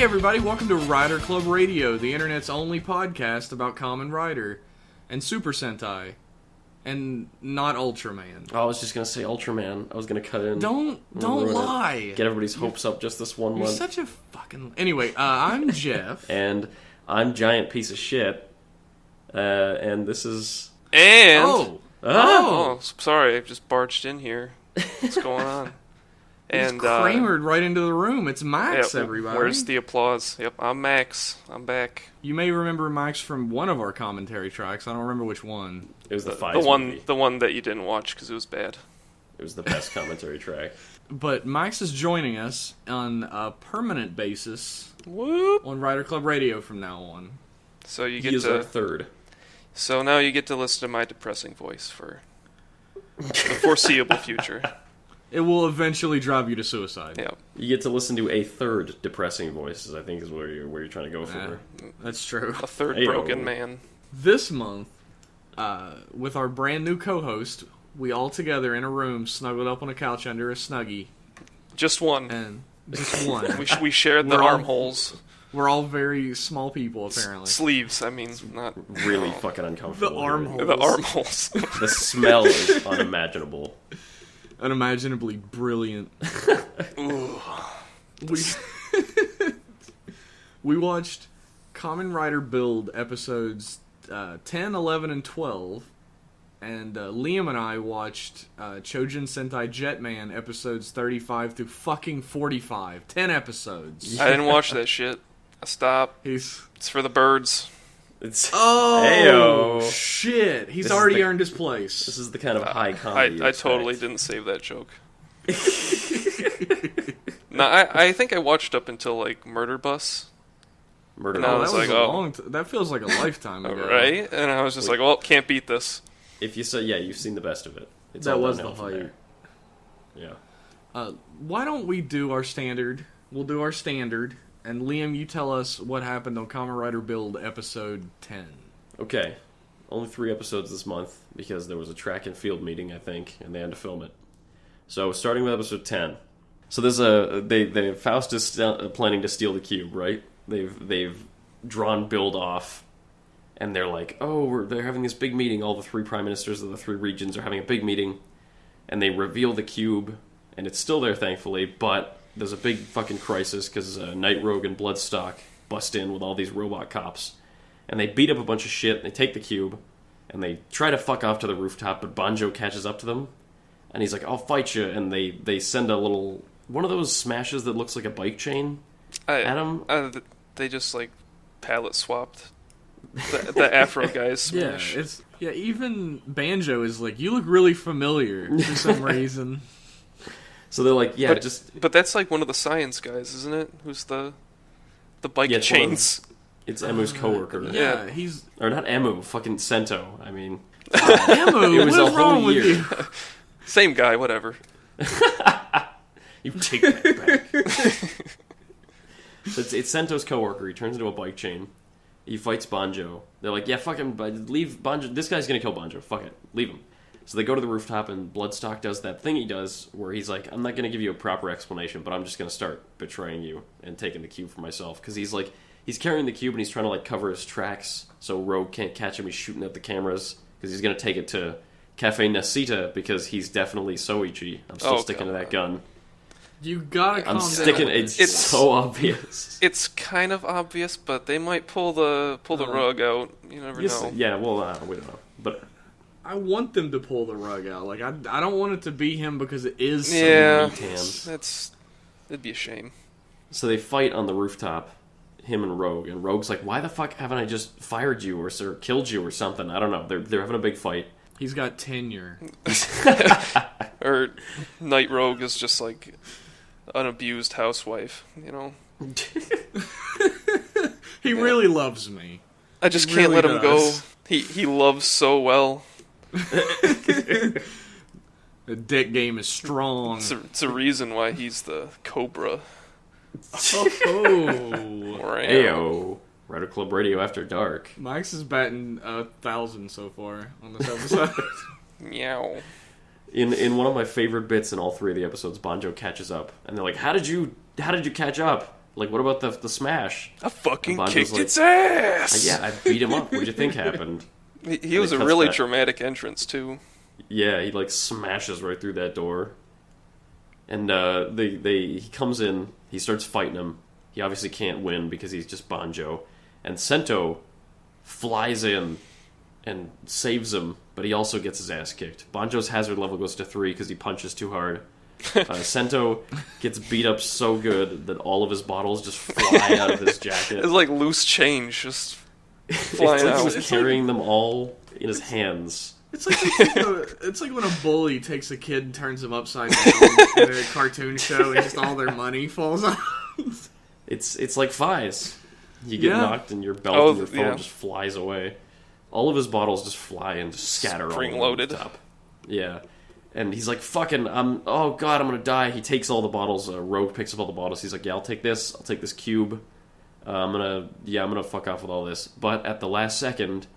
Hey everybody, welcome to Rider Club Radio, the internet's only podcast about Kamen Rider and Super Sentai and not Ultraman. Oh, I was just gonna say Ultraman. I was gonna cut in. Don't lie. Get everybody's hopes up just this one You're month. such a fucking... Anyway, I'm Jeff. And I'm Giant Piece of Shit. And this is... And... Oh, sorry, I just barged in here. What's going on? And Kramered right into the room. It's Max, everybody. Where's the applause? Yep, I'm Max. I'm back. You may remember Max from one of our commentary tracks. I don't remember which one. It was the one that you didn't watch because it was bad. It was the best commentary track. But Max is joining us on a permanent basis. Whoop. On Rider Club Radio from now on. So you get he is our third. So now you get to listen to my depressing voice for the foreseeable future. It will eventually drive you to suicide. Yeah. You get to listen to a third depressing voice, I think is where you're trying to go for. That's true. A third broken man. This month, with our brand new co-host, we all together in a room, snuggled up on a couch under a Snuggie. Just one. And just one. we shared the armholes. We're all very small people, apparently. Sleeves, I mean, not... Really fucking uncomfortable. The armholes. The armholes. The smell is unimaginable. Unimaginably brilliant. We watched Kamen Rider Build episodes 10, 11, and 12, and Liam and I watched Choujin Sentai Jetman episodes 35 through fucking 45. 10 episodes. I didn't watch that shit. I stopped. It's for the birds. Oh, shit. He's already earned his place. This is the kind of high comedy I totally didn't save that joke. No, I think I watched up until, like, Murder Bus. That feels like a lifetime ago. Right? And I was just like, well, can't beat this. If you say, yeah, you've seen the best of it. That was the hype. Yeah. Why don't we do our standard? We'll do our standard. And Liam, you tell us what happened on Kamen Rider Build episode 10. Okay. Only 3 episodes this month, because there was a track and field meeting, I think, and they had to film it. So, starting with episode 10. So there's Faust is planning to steal the cube, right? They've drawn Build off, and they're like, they're having this big meeting, all the 3 prime ministers of the 3 regions are having a big meeting, and they reveal the cube, and it's still there, thankfully, but... There's a big fucking crisis because Night Rogue and Bloodstock bust in with all these robot cops. And they beat up a bunch of shit, and they take the cube, and they try to fuck off to the rooftop, but Banjo catches up to them. And he's like, I'll fight you. And they send a little... One of those smashes that looks like a bike chain at him. They just, like, palette swapped. The Afro guys smash. Yeah, even Banjo is like, you look really familiar for some reason. So they're like, yeah, But that's like one of the science guys, isn't it? Who's the bike chains? It's Emu's coworker. Yeah, he's... Or not Emu, fucking Sento. I mean... Emu, what is wrong with you? Same guy, whatever. You take that back. So it's Sento's coworker. He turns into a bike chain. He fights Banjo. They're like, yeah, fuck him, leave Banjo. This guy's gonna kill Banjo. Fuck it. Leave him. So they go to the rooftop, and Bloodstock does that thing he does, where he's like, I'm not going to give you a proper explanation, but I'm just going to start betraying you and taking the cube for myself. Because he's carrying the cube, and he's trying to, like, cover his tracks, so Rogue can't catch him. He's shooting at the cameras, because he's going to take it to Cafe Nasita, because he's definitely Soichi. I'm still sticking to that gun. You gotta calm down. It's so obvious. It's kind of obvious, but they might pull the rug out. You never know. Yeah, well, we don't know. But... I want them to pull the rug out. Like, I don't want it to be him because it is so it'd be a shame. So they fight on the rooftop, him and Rogue's like, why the fuck haven't I just fired you or killed you or something? I don't know. They're having a big fight. He's got tenure. Or Night Rogue is just like an abused housewife, you know? He really loves me. I just can't let him go. He loves so well. The dick game is strong. It's a reason why he's the Cobra. Ayo. Rider Club Radio After Dark. Max is batting 1,000 so far on this episode. Meow. In one of my favorite bits in all 3 of the episodes, Banjo catches up, and they're like, "How did you catch up?" Like, what about the smash? I fucking Banjo's kicked like, its ass! Yeah, I beat him up. What'd you think happened? He was a cuts really back. dramatic entrance, too. Yeah, he, like, smashes right through that door. And he comes in, he starts fighting him. He obviously can't win because he's just Banjo. And Sento flies in and saves him, but he also gets his ass kicked. Banjo's hazard level goes to 3 because he punches too hard. Sento gets beat up so good that all of his bottles just fly out of his jacket. It's like loose change just It's flying like out. he was carrying them all in his hands. It's like when a bully takes a kid and turns him upside down in a cartoon show, and just all their money falls out. It's like Fies. You get knocked and your belt and your phone just flies away. All of his bottles just fly and just scatter all over the top. Yeah. And he's like, fucking, oh god, I'm gonna die. He takes all the bottles, Rogue picks up all the bottles. He's like, yeah, I'll take this cube. I'm gonna fuck off with all this. But at the last second,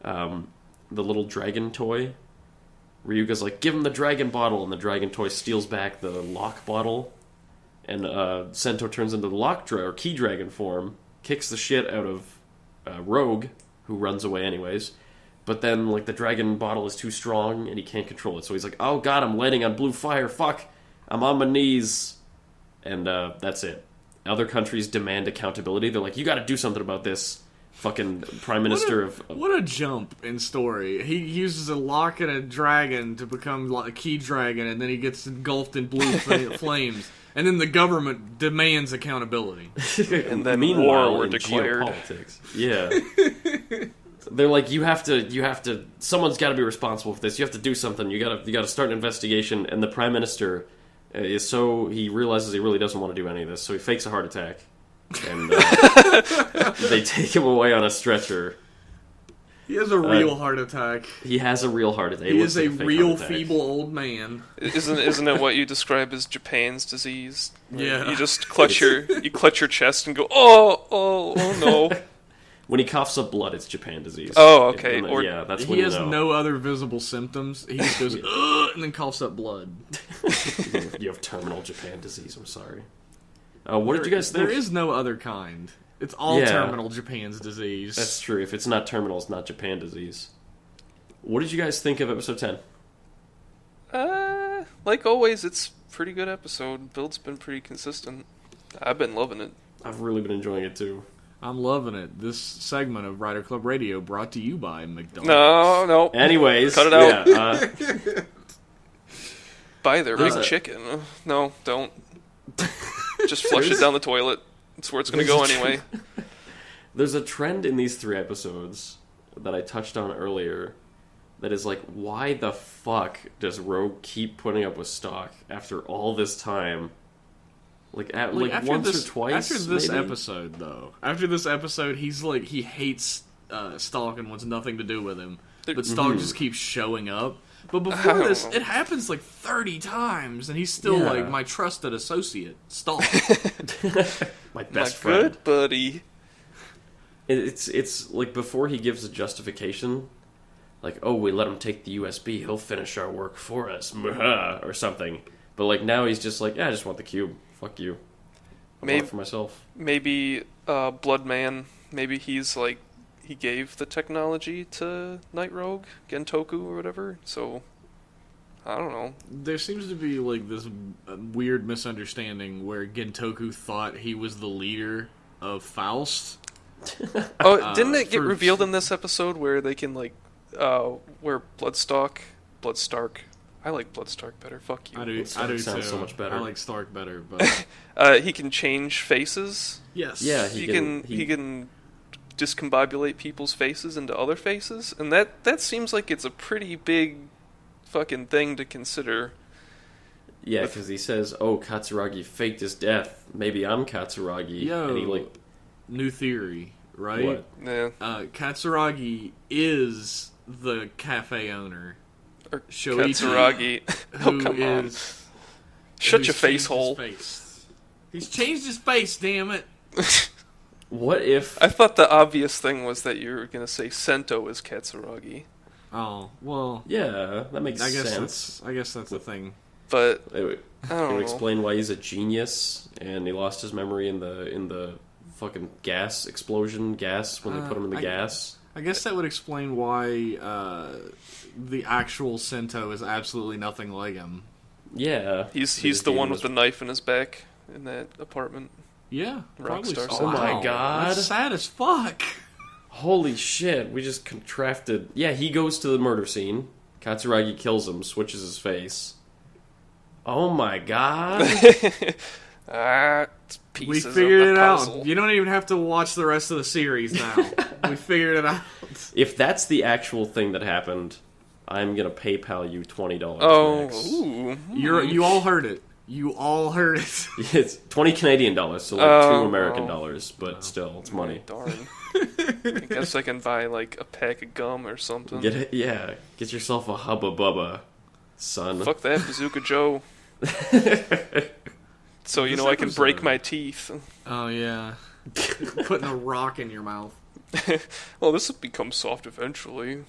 the little dragon toy, Ryuga's like, give him the dragon bottle, and the dragon toy steals back the lock bottle, and Sento turns into the or key dragon form, kicks the shit out of Rogue, who runs away anyways. But then, like, the dragon bottle is too strong, and he can't control it. So he's like, oh god, I'm landing on blue fire, fuck! I'm on my knees! And that's it. Other countries demand accountability. They're like, you gotta do something about this. Fucking Prime Minister What a jump in story. He uses a lock and a dragon to become a key dragon, and then he gets engulfed in blue flames. And then the government demands accountability. And then Meanwhile, war were in declared. Geopolitics. Yeah. They're like, you have to, someone's got to be responsible for this. You have to do something. You got to start an investigation. And the Prime Minister he realizes he really doesn't want to do any of this, so he fakes a heart attack. And they take him away on a stretcher. He has a real heart attack. He has a real heart attack. He is a real feeble old man. Isn't it what you describe as Japan's disease? Yeah. You just clutch your chest and go, oh no. When he coughs up blood, it's Japan disease. Oh, okay. Yeah, that's when he you has know. no other visible symptoms. He just goes, ugh, and then coughs up blood. You have terminal Japan disease. I'm sorry. What did you guys think? There is no other kind. It's all terminal Japan's disease. That's true. If it's not terminal, it's not Japan disease. What did you guys think of episode 10? Like always, it's a pretty good episode. Build's been pretty consistent. I've been loving it. I've really been enjoying it too. I'm loving it. This segment of Rider Club Radio brought to you by McDonald's. No. Anyways, cut it out. Yeah, Buy their big chicken. No, don't. Just flush it down the toilet. It's where it's going to go anyway. There's a trend in these 3 episodes that I touched on earlier that is like, why the fuck does Rogue keep putting up with Stock after all this time? Like once or twice. After this maybe? episode, though, after this episode, he's like he hates Stalk and wants nothing to do with him. But Stalk just keeps showing up. But before this, it happens like 30 times, and he's still like my trusted associate, Stalk. my best friend, good buddy. It's like before he gives a justification, like, oh, we let him take the USB, he'll finish our work for us, or something. But like now he's just like, yeah, I just want the cube. Fuck you. I want it for myself. Maybe Bloodman. Maybe he's like he gave the technology to Night Rogue, Gentoku or whatever. So I don't know. There seems to be like this weird misunderstanding where Gentoku thought he was the leader of Faust. Oh, didn't it get revealed in this episode where they can like where Bloodstock, I like Bloodstock better. Fuck you. I do Sounds too. so much better. I like Stark better, but he can change faces. yes. Yeah, He can discombobulate people's faces into other faces, and that seems like it's a pretty big fucking thing to consider. Yeah, because he says, "Oh, Katsuragi faked his death. Maybe I'm Katsuragi." Yo, and he like new theory, right? what? Yeah. Katsuragi is the cafe owner. Or Shoichi, Katsuragi. Oh, come on. Shut who's your face changed hole. his face. He's changed his face, damn it. What if? I thought the obvious thing was that you were going to say Sento is Katsuragi. Oh, well, Yeah, that makes I guess sense. that's the thing. But It would, I it don't would know. explain why he's a genius and he lost his memory in the fucking gas explosion when they put him in the gas. I guess that would explain why the actual Sento is absolutely nothing like him. Yeah, He's the one with the knife in his back in that apartment. Yeah, probably Rockstar so. Sento. Oh my Wow, God. that's sad as fuck. Holy shit, we just contracted. Yeah, he goes to the murder scene. Katsuragi kills him, switches his face. Oh my God. It's We pieces figured of the it puzzle. out. You don't even have to watch the rest of the series now. We figured it out. If that's the actual thing that happened, I'm gonna PayPal you $20 Oh, max. ooh. You all heard it. You all heard it. It's 20 Canadian dollars, so like Oh, 2 American oh. dollars, but still, it's money. Darn. I guess I can buy like a pack of gum or something. Get it? Yeah, get yourself a Hubba Bubba, son. Fuck that, Bazooka Joe. So you This know I can break episode- my teeth. Oh yeah, putting a rock in your mouth. Well, this will become soft eventually.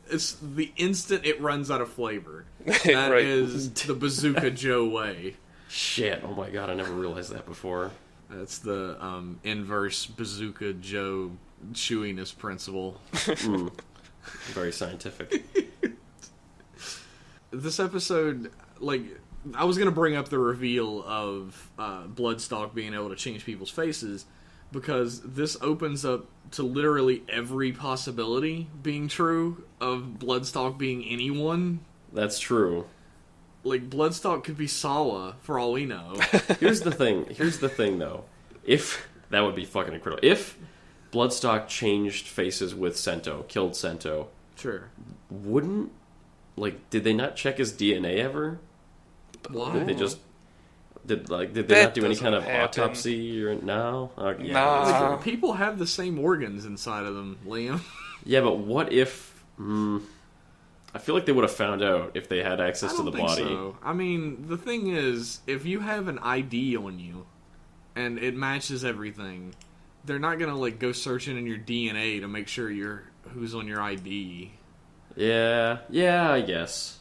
It's the instant it runs out of flavor. That Right. is the Bazooka Joe way. Shit! Oh my God, I never realized that before. That's the inverse Bazooka Joe chewiness principle. Mm. Very scientific. This episode, like, I was gonna bring up the reveal of Bloodstock being able to change people's faces, because this opens up to literally every possibility being true of Bloodstock being anyone. That's true. Like, Bloodstock could be Sawa, for all we know. Here's the thing, though. If that would be fucking incredible. If Bloodstock changed faces with Sento, killed Sento, Sure. wouldn't did they not check his DNA ever? Why? Did they just did they That not do any kind of doesn't happen. autopsy or no? Okay. Nah. Like, people have the same organs inside of them, Liam. Yeah, but what if? I feel like they would have found out if they had access I to don't the think body. so. I mean, the thing is, if you have an ID on you and it matches everything, they're not gonna like go searching in your DNA to make sure who's on your ID. Yeah, I guess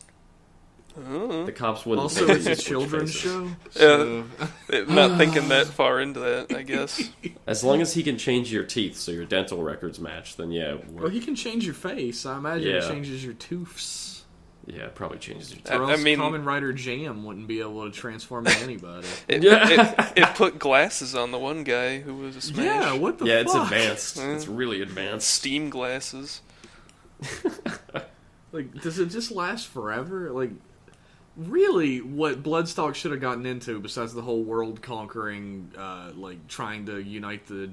the cops wouldn't. Also, think it's they a switch children's faces. show. Yeah. Not thinking that far into that, I guess. As long as he can change your teeth so your dental records match, then yeah, Well, he can change your face. I imagine Yeah. it changes your tooths. yeah, it probably changes your teeth. I Or else mean- Kamen Rider Jam wouldn't be able to transform into anybody. It put glasses on the one guy who was a smash. Yeah, what the Yeah, fuck? it's advanced. It's really advanced. Steam glasses. Like, does it just last forever? Like, really, what Bloodstock should have gotten into, besides the whole world-conquering, like, trying to unite the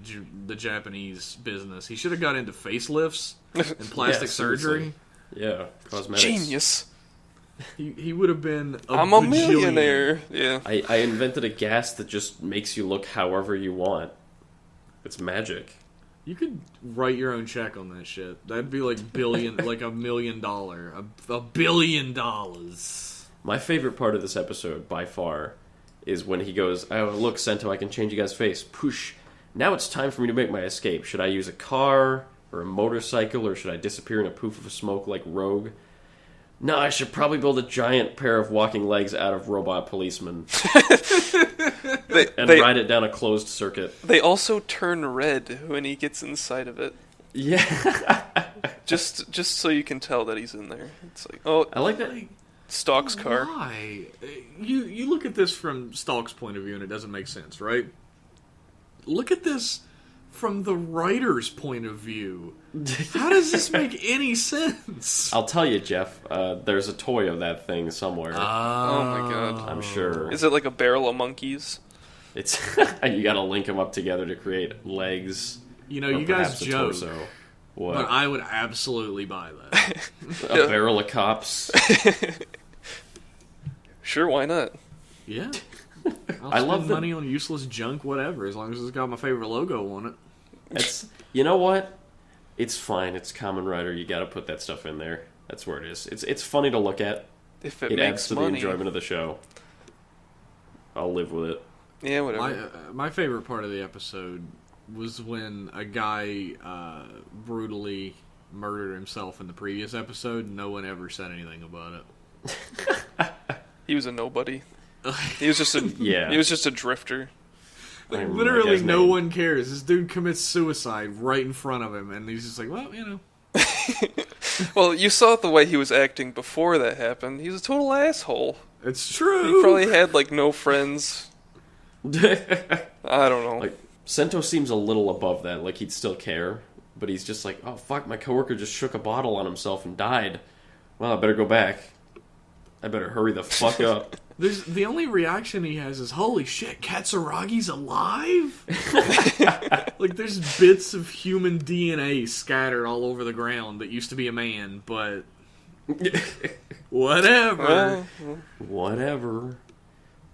Japanese business, he should have got into facelifts and plastic surgery. Yeah, cosmetics. Genius. He would have been I'm a bajillion. millionaire. Yeah. I invented a gas that just makes you look however you want. It's magic. You could write your own check on that shit. That'd be like like $1 million. $1 billion. My favorite part of this episode, by far, is when he goes, "Oh, look, Sento, I can change you guys' face. Poosh. Now it's time for me to make my escape. Should I use a car or a motorcycle, or should I disappear in a poof of smoke like Rogue? No, I should probably build a giant pair of walking legs out of robot policemen and They ride it down a closed circuit." they also turn red when he gets inside of it. Yeah. Just so you can tell that he's in there. It's like, oh, I like that. Stalk's car. Why? You look at this from Stalk's point of view and it doesn't make sense, right? Look at this from the writer's point of view. How does this make any sense? I'll tell you, Jeff, there's a toy of that thing somewhere. Oh my god. I'm sure. Is it like a barrel of monkeys? It's you gotta link them up together to create legs. You know, or you guys perhaps a joke, torso. What? but I would absolutely buy that. A barrel of cops. Sure, why not? Yeah. I love spend that- money on useless junk, whatever, as long as it's got my favorite logo on it. It's you know what? It's fine. It's Kamen Rider. You gotta put that stuff in there. That's where it is. It's funny to look at. If it It adds makes to the money. enjoyment of the show. I'll live with it. Yeah, whatever. My favorite part of the episode was when a guy brutally murdered himself in the previous episode. No one ever said anything about it. He was a nobody. He was just a He was just a drifter. Like, literally, no one cares. This dude commits suicide right in front of him, and he's just like, well, you know. Well, you saw the way he was acting before that happened. He was a total asshole. It's true. He probably had, like, no friends. I don't know. Like, Sento seems a little above that. Like, he'd still care. But he's just like, oh, fuck, my coworker just shook a bottle on himself and died. Well, I better go back. I better hurry the fuck up. The only reaction he has is, holy shit, Katsuragi's alive? Like, there's bits of human DNA scattered all over the ground that used to be a man, but... Whatever. Whatever.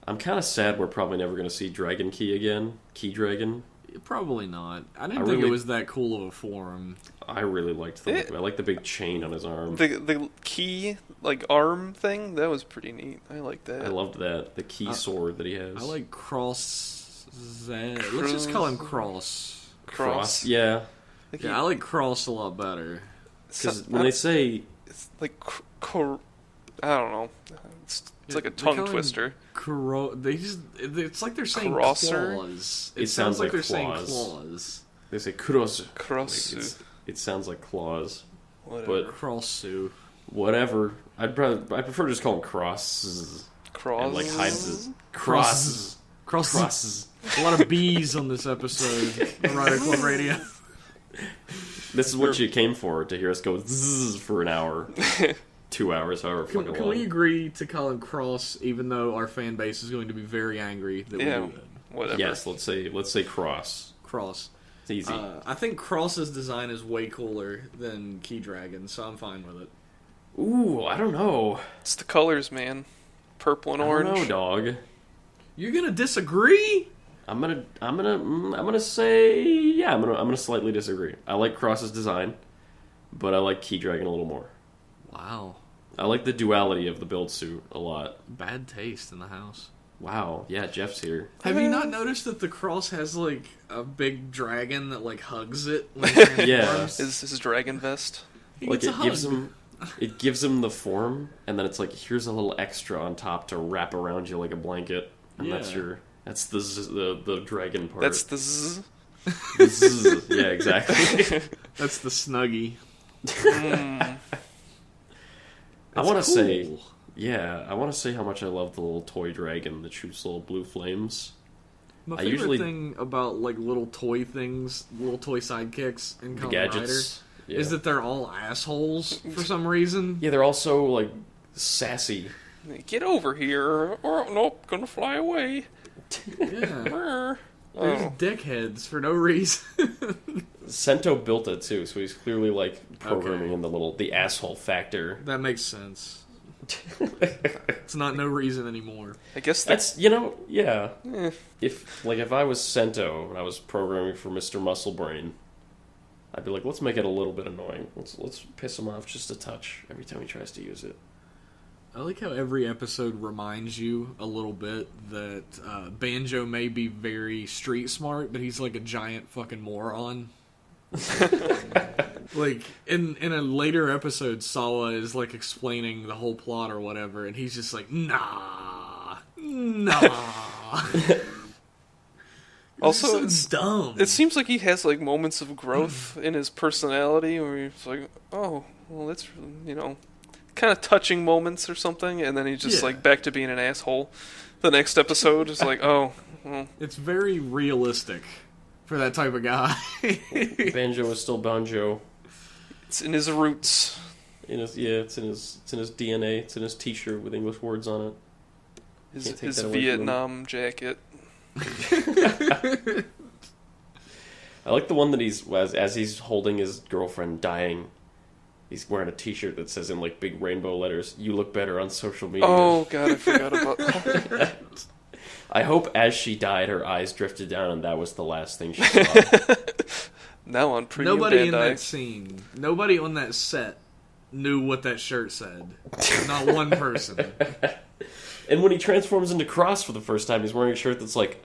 I'm kind of sad we're probably never going to see Dragon Key again. Key Dragon. Probably not. I didn't think it was that cool of a form. I really liked the look of it. I like the big chain on his arm. The key, like, arm thing, that was pretty neat. I like that. I loved that. The key sword that he has. I like Cross... Let's just call him Cross. Cross? Yeah. Yeah, I like Cross a lot better. Because when they say... It's like... I don't know. It's like a tongue twister. It's like they're saying Crosser? claws. It sounds like they're claws. saying claws. They say kuros. Crossu. It sounds like claws. Whatever. But Crossu. whatever. I prefer to just call him crosses. Cross. And like hides his crosses. Crosses. A lot of B's on this episode of Rider Club Radio. This is what you came for, to hear us go zzz for an hour. 2 hours, however fucking long. Can we agree to call him Cross, even though our fan base is going to be very angry that we do that? Whatever. Yes, let's say cross. Cross. It's easy. I think Cross's design is way cooler than Key Dragon, so I'm fine with it. Ooh, I don't know. It's the colors, man. Purple and orange. I don't know, dog. You're gonna disagree? I'm gonna say, yeah, I'm gonna slightly disagree. I like Cross's design, but I like Key Dragon a little more. Wow. I like the duality of the build suit a lot. Bad taste in the house. Wow, yeah, Jeff's here. Have you not noticed that the Cross has, like, a big dragon that, like, hugs it when it transforms? Yeah. His dragon vest. Like, it gives him the form, and then it's like, here's a little extra on top to wrap around you like a blanket. And that's the dragon part. That's the zzz. The zzz. Yeah, exactly. That's the Snuggie. I want to say, I want to say how much I love the little toy dragon that shoots little blue flames. My favorite thing about, like, little toy things, little toy sidekicks in Kamen Rider, is that they're all assholes for some reason. Yeah, they're also, like, sassy. Get over here, or nope, gonna fly away. Yeah. They're just dickheads for no reason. Sento built it too, so he's clearly like programming in the asshole factor. That makes sense. It's not no reason anymore. I guess that's yeah. If I was Sento and I was programming for Mr. Musclebrain, I'd be like, let's make it a little bit annoying. Let's piss him off just a touch every time he tries to use it. I like how every episode reminds you a little bit that Banjo may be very street smart, but he's like a giant fucking moron. Like, in a later episode, Sawa is like explaining the whole plot or whatever, and he's just like, nah. Also, it's dumb. It seems like he has like moments of growth in his personality where he's like, oh, well, that's, kind of touching moments or something, and then he's just like back to being an asshole. The next episode is like, oh, well. It's very realistic for that type of guy. Banjo is still Banjo. It's in his roots. It's in his DNA. It's in his T-shirt with English words on it. His Vietnam jacket. I like the one that he's as he's holding his girlfriend dying. He's wearing a T-shirt that says in like big rainbow letters, "You look better on social media." Oh God, I forgot about that. I hope as she died, her eyes drifted down, and that was the last thing she saw. Now on Premium Nobody Bandai. in that scene, nobody on that set knew what that shirt said. Not one person. And when he transforms into Cross for the first time, he's wearing a shirt that's like,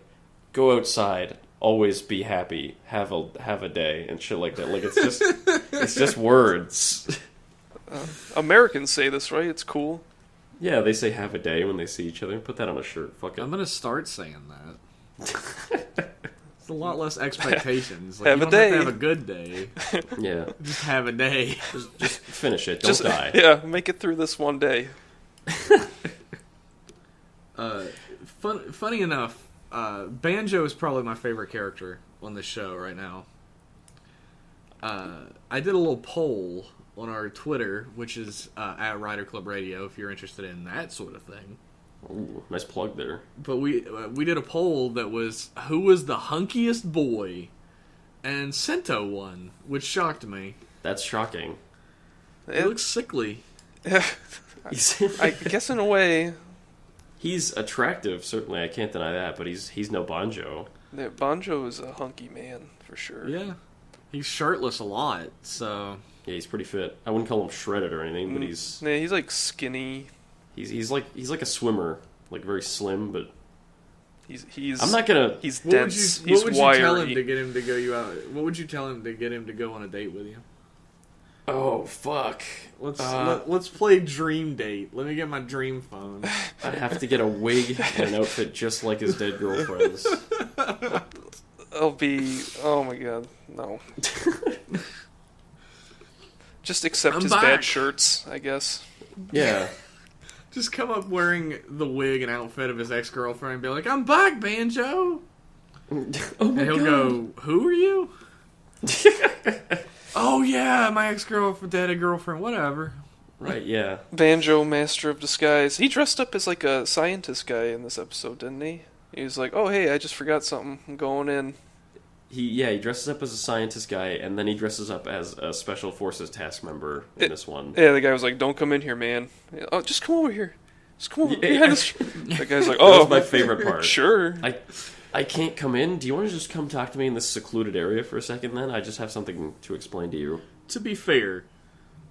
"Go outside, always be happy, have a day," and shit like that. Like it's just words. Americans say this, right? It's cool. Yeah, they say have a day when they see each other. Put that on a shirt. Fuck it. I'm gonna start saying that. It's a lot less expectations. Like, have you a don't day. have to have a good day. Yeah. Just have a day. Just finish it. Don't die. Yeah, make it through this one day. Funny enough, Banjo is probably my favorite character on this show right now. I did a little poll on our Twitter, which is at Rider Club Radio, if you're interested in that sort of thing. Ooh, nice plug there. But we did a poll that was, who was the hunkiest boy? And Sento won, which shocked me. That's shocking. He looks sickly. I guess in a way, He's attractive, certainly. I can't deny that, but he's no Banjo. Banjo is a hunky man for sure. Yeah. He's shirtless a lot, so... Yeah, he's pretty fit. I wouldn't call him shredded or anything, but he's like skinny. he's like a swimmer, like very slim, but He's. I'm not gonna. He's dense. What would you wiry. tell him to get him to go you out? What would you tell him to get him to go on a date with you? Oh fuck! Let's play dream date. Let me get my dream phone. I'd have to get a wig and an outfit just like his dead girlfriend's. I'll be. Oh my god, no. Just accept his bad shirts, I guess. Yeah. Just come up wearing the wig and outfit of his ex-girlfriend and be like, I'm back, Banjo! Oh And my he'll God. go, who are you? Oh yeah, my ex-girlfriend, dead girlfriend, whatever. Right, yeah. Banjo, master of disguise. He dressed up as like a scientist guy in this episode, didn't he? He was like, oh hey, I just forgot something. I'm going in. He dresses up as a scientist guy, and then he dresses up as a Special Forces task member in this one. Yeah, the guy was like, don't come in here, man. Oh, just come over here. Just come over Yeah. here. The guy's like, That oh. was my favorite part. Sure. I can't come in. Do you want to just come talk to me in this secluded area for a second then? I just have something to explain to you. To be fair,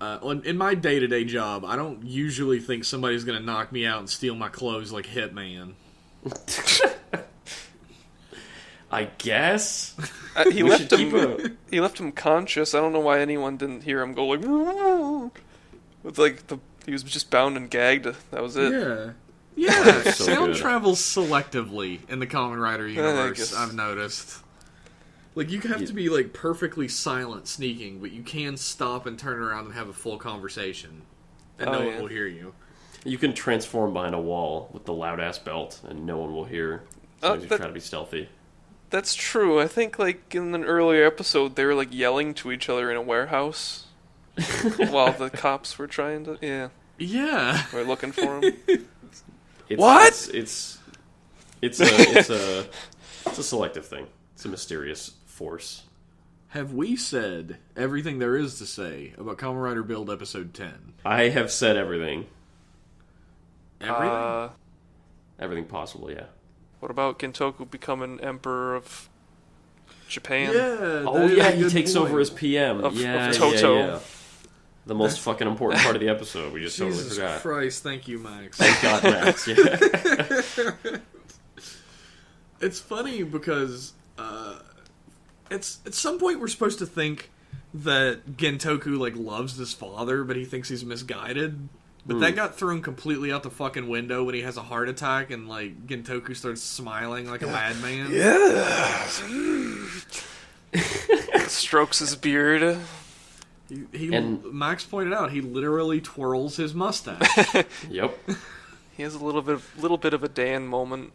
in my day-to-day job, I don't usually think somebody's going to knock me out and steal my clothes like Hitman. I guess. He left him conscious. I don't know why anyone didn't hear him go like with like he was just bound and gagged. That was it. Yeah, So sound good. travels selectively in the Kamen Rider universe, guess. I've noticed. Like, you have to be, like, perfectly silent sneaking, but you can stop and turn around and have a full conversation. And no one will hear you. You can transform behind a wall with the loud ass belt, and no one will hear. As long as you try to be stealthy. That's true. I think like in an earlier episode they were like yelling to each other in a warehouse while the cops were trying to Yeah. we're looking for him. What? It's a selective thing. It's a mysterious force. Have we said everything there is to say about Kamen Rider Build Episode 10? I have said everything. Everything? Everything possible, yeah. What about Gentoku becoming emperor of Japan? Yeah. Oh yeah, he takes over as PM. Of Yeah. The most fucking important part of the episode. We just totally Jesus forgot. Christ, thank you, Max. Thank God, Max. Yeah. It's funny because it's at some point we're supposed to think that Gentoku like loves his father, but he thinks he's misguided. But that got thrown completely out the fucking window when he has a heart attack and like Gentoku starts smiling like a madman. Yeah. Strokes his beard. And Max pointed out he literally twirls his mustache. Yep. He has a little bit of a Dan moment.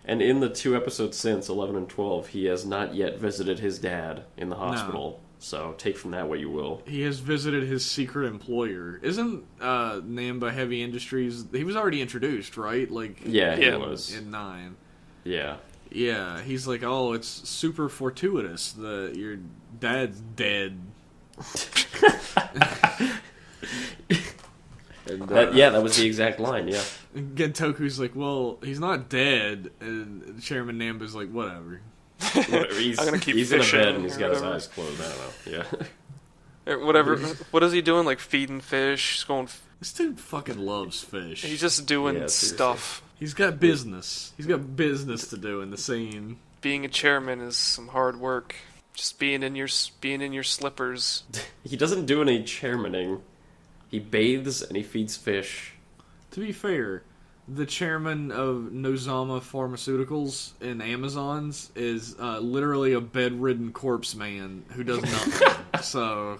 And in the 2 episodes since, 11 and 12, he has not yet visited his dad in the hospital. So take from that what you will. He has visited his secret employer. Isn't Namba Heavy Industries? He was already introduced, right? Like He was. in 9. Yeah. Yeah, he's like, oh, it's super fortuitous that your dad's dead. And, that was the exact line, yeah. Gentoku's like, well, he's not dead. And Chairman Namba's like, whatever. Whatever. He's, I'm gonna keep he's in a fishing bed and he's got his whatever. eyes closed. I don't know. Yeah. Or whatever. What is he doing? Like feeding fish? He's going. This dude fucking loves fish. He's just doing Yeah, seriously. stuff. He's got business. He's got business to do in the scene. Being a chairman is some hard work. Just being in your slippers. He doesn't do any chairmaning. He bathes and he feeds fish. To be fair, the chairman of Nozama Pharmaceuticals in Amazons is literally a bedridden corpse man who does nothing. So,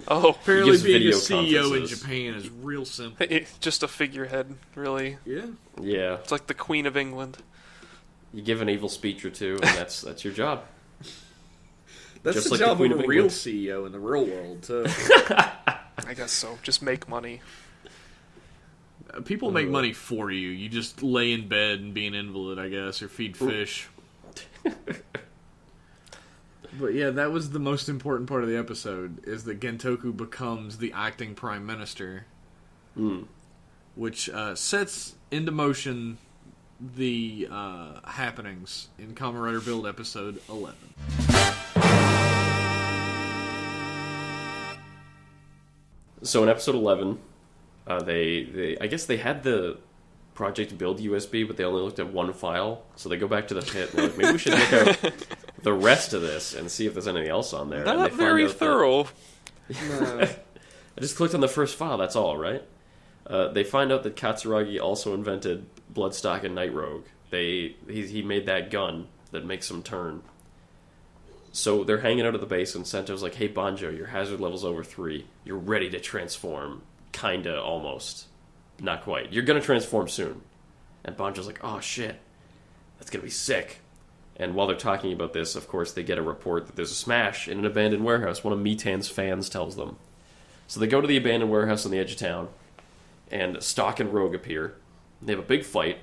apparently being a CEO in Japan is real simple. Just a figurehead, really. Yeah. Yeah. It's like the Queen of England. You give an evil speech or two, and that's your job. That's just the like job the Queen of a of real England. CEO in the real world, too. I guess so. Just make money. People make money for you. You just lay in bed and be an invalid, I guess, or feed fish. But yeah, that was the most important part of the episode, is that Gentoku becomes the acting prime minister. Which sets into motion the happenings in Kamen Rider Build episode 11. So in episode 11, they I guess they had the Project Build USB, but they only looked at one file. So they go back to the pit and they're like, maybe we should look at the rest of this and see if there's anything else on there. Not very thorough. I just clicked on the first file, that's all, right? They find out that Katsuragi also invented Bloodstock and Night Rogue. He made that gun that makes him turn. So they're hanging out at the base, and Sento's like, hey, Banjo, your hazard level's over 3. You're ready to transform. Kinda, almost. Not quite. You're gonna transform soon. And Banjo's like, oh, shit. That's gonna be sick. And while they're talking about this, of course, they get a report that there's a smash in an abandoned warehouse. One of Mitan's fans tells them. So they go to the abandoned warehouse on the edge of town, and Stock and Rogue appear. They have a big fight,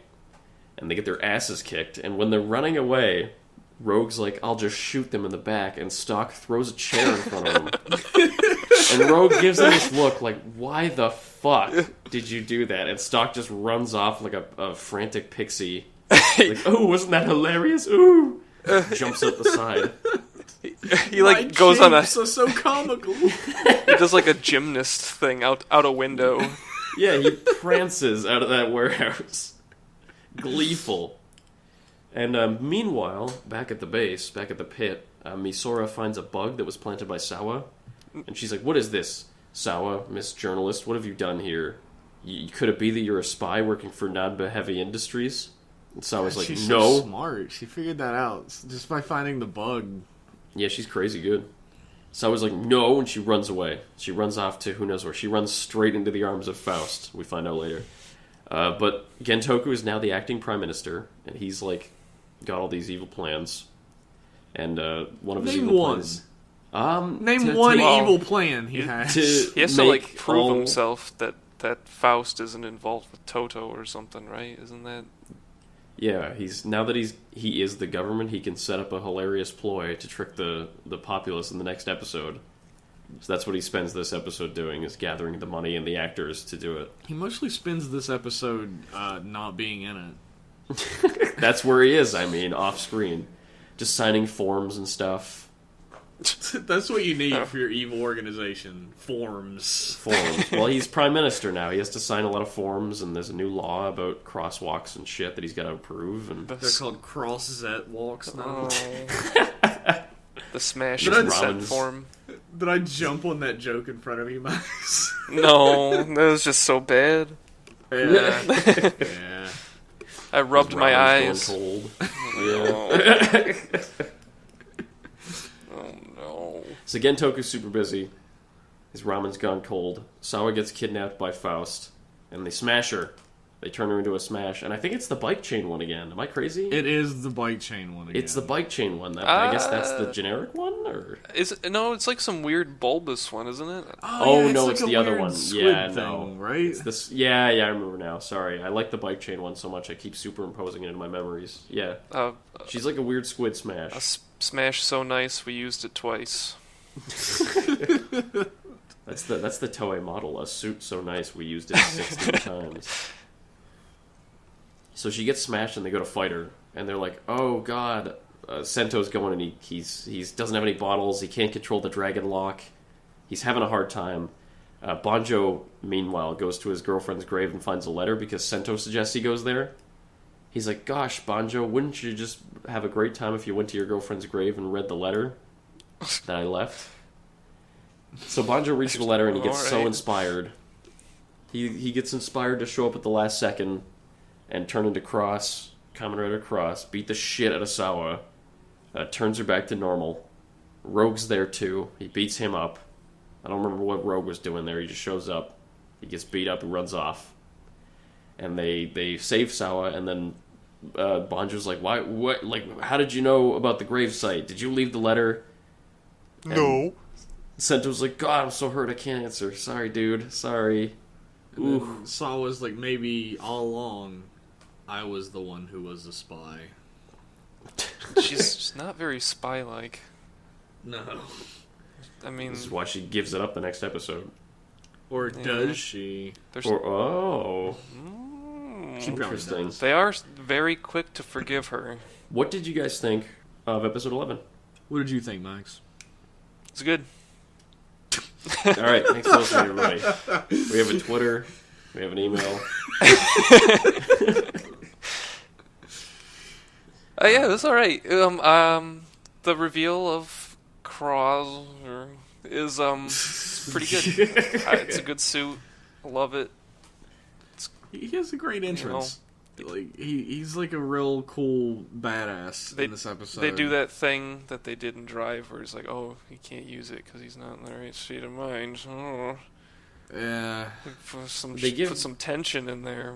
and they get their asses kicked. And when they're running away, Rogue's like, I'll just shoot them in the back, and Stock throws a chair in front of him. And Rogue gives him this look like, why the fuck did you do that? And Stock just runs off like a frantic pixie. Like, oh, wasn't that hilarious? Ooh! Jumps up the side. He like goes on a so comical. he does like a gymnast thing out a window. Yeah, he prances out of that warehouse. Gleeful. And meanwhile, back at the base, back at the pit, Misora finds a bug that was planted by Sawa. And she's like, what is this? Sawa, Miss Journalist, what have you done here? Could it be that you're a spy working for Nanba Heavy Industries? And Sawa's like, she's no. So smart. She figured that out just by finding the bug. Yeah, she's crazy good. Sawa's like, no, and she runs away. She runs off to who knows where. She runs straight into the arms of Faust, we find out later. But Gentoku is now the acting prime minister, and he's like got all these evil plans. And one of his evil plans... Name one evil plan he has. He has to like prove himself that Faust isn't involved with Toto or something, right? Isn't that... Yeah, now that he is the government, he can set up a hilarious ploy to trick the populace in the next episode. So that's what he spends this episode doing, is gathering the money and the actors to do it. He mostly spends this episode not being in it. That's where he is, off screen. Just signing forms and stuff. That's what you need for your evil organization. Forms. Well, he's prime minister now. He has to sign a lot of forms, and there's a new law about crosswalks and shit that he's got to approve. And they're called cross-zet walks now. The smash set form. Did I jump on that joke in front of you, Max? No, that was just so bad. Yeah. Yeah. I rubbed my eyes. Cold. Yeah. Oh no. So Gentoku's super busy. His ramen's gone cold. Sawa gets kidnapped by Faust, and they smash her. They turn her into a smash, and I think it's the bike chain one again. Am I crazy? It is the bike chain one again. It's the bike chain one. I guess that's the generic one, or no? It's like some weird bulbous one, isn't it? Oh yeah, no, like it's the other one. Yeah, thing, no, right? It's this. Yeah, I remember now. Sorry, I like the bike chain one so much. I keep superimposing it in my memories. Yeah, she's like a weird squid smash. A smash so nice we used it twice. That's the Toei model. A suit so nice we used it 16 times. So she gets smashed and they go to fight her, and they're like, "Oh God, Sento's going and he doesn't have any bottles. He can't control the dragon lock. He's having a hard time." Banjo, meanwhile, goes to his girlfriend's grave and finds a letter because Sento suggests he goes there. He's like, "Gosh, Banjo, wouldn't you just have a great time if you went to your girlfriend's grave and read the letter that I left?" So Banjo reads the letter and he gets so inspired he gets inspired to show up at the last second and turn into Kamen Rider Cross, beat the shit out of Sawa, turns her back to normal. Rogue's there too. He beats him up. I don't remember what Rogue was doing there. He just shows up. He gets beat up and runs off. And they save Sawa, and then Banjo's like, "Why? What? Like, how did you know about the gravesite? Did you leave the letter?" And No. Sento's like, "God, I'm so hurt. I can't answer. Sorry, dude. Sorry." Ooh. Sawa's like, maybe all along, I was the one who was the spy. She's not very spy-like. No. I mean, This is why she gives it up the next episode. Or does she? there's She probably Interesting. does. they are very quick to forgive her. What did you guys think of episode 11? What did you think, Max? It's good. All right, thanks for listening, everybody. We have a Twitter. We have an email. Yeah, that's all right. The reveal of Cross is pretty good. It's a good suit. I love it. He has a great entrance. Like he's like a real cool badass in this episode. They do that thing that they did in Drive, where it's like, oh, he can't use it because he's not in the right state of mind. Oh. Yeah. Put some tension in there.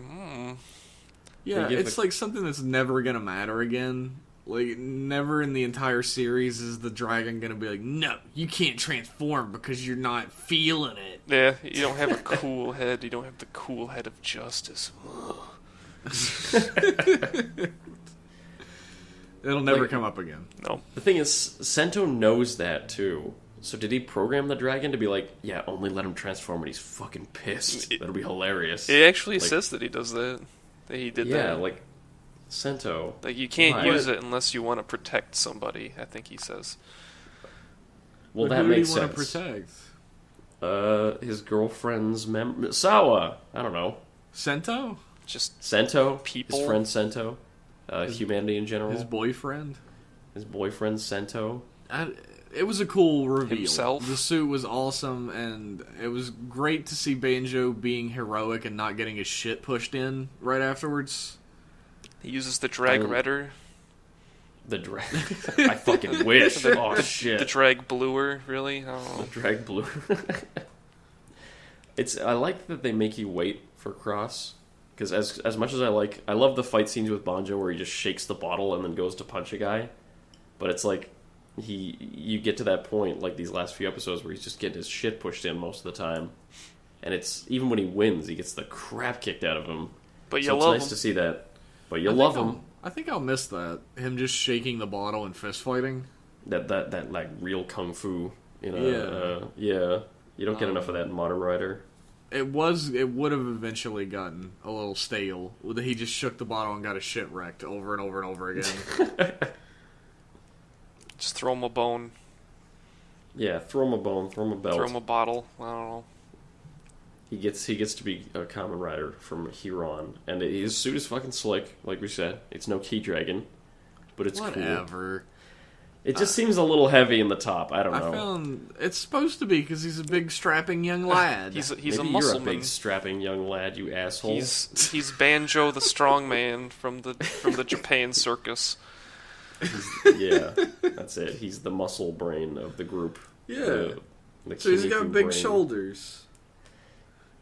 Yeah, it's like something that's never gonna matter again. Like, never in the entire series is the dragon gonna be like, no, you can't transform because you're not feeling it. Yeah, you don't have a cool head. You don't have the cool head of justice. It'll never come up again. No. The thing is, Sento knows that too. So did he program the dragon to be like, yeah, only let him transform when he's fucking pissed? That'll be hilarious. It actually says that he does that. That he did that. Yeah, like Sento. Like, you can't Why? use it unless you want to protect somebody, I think he says. Well, But that who makes do you want sense. to protect? His girlfriend's Sawa. I don't know. Sento? Just Sento. People. His friend Sento. Humanity in general. His boyfriend? His boyfriend Sento. It was a cool reveal. Himself? The suit was awesome, and it was great to see Banjo being heroic and not getting his shit pushed in right afterwards. he uses the drag redder. The drag. I fucking wish. Oh, shit. The drag bluer, really? I don't know. The drag blue. I like that they make you wait for Cross, because as much as I love the fight scenes with Banjo where he just shakes the bottle and then goes to punch a guy, but it's like you get to that point like these last few episodes where he's just getting his shit pushed in most of the time, and it's even when he wins he gets the crap kicked out of him. But you so love it's nice him. to see that. But you love him. I think I'll miss that. Him just shaking the bottle and fist fighting. That like real kung fu. Yeah. You don't get enough of that in Modern Rider. It would have eventually gotten a little stale. He just shook the bottle and got his shit wrecked over and over and over again. Just throw him a bone. Yeah, throw him a bone, throw him a belt. Throw him a bottle. I don't know. He gets to be a Kamen Rider from here on, and his suit is fucking slick, like we said. It's no Key Dragon, but it's cool. Whatever. It just seems a little heavy in the top. I don't know. I found it's supposed to be because he's a big strapping young lad. He's Maybe a you're a muscle big man. strapping young lad, you asshole. He's Banjo the strong man from the Japan circus. Yeah, that's it. He's the muscle brain of the group. Yeah. The So he's Kinniku got big brain. shoulders.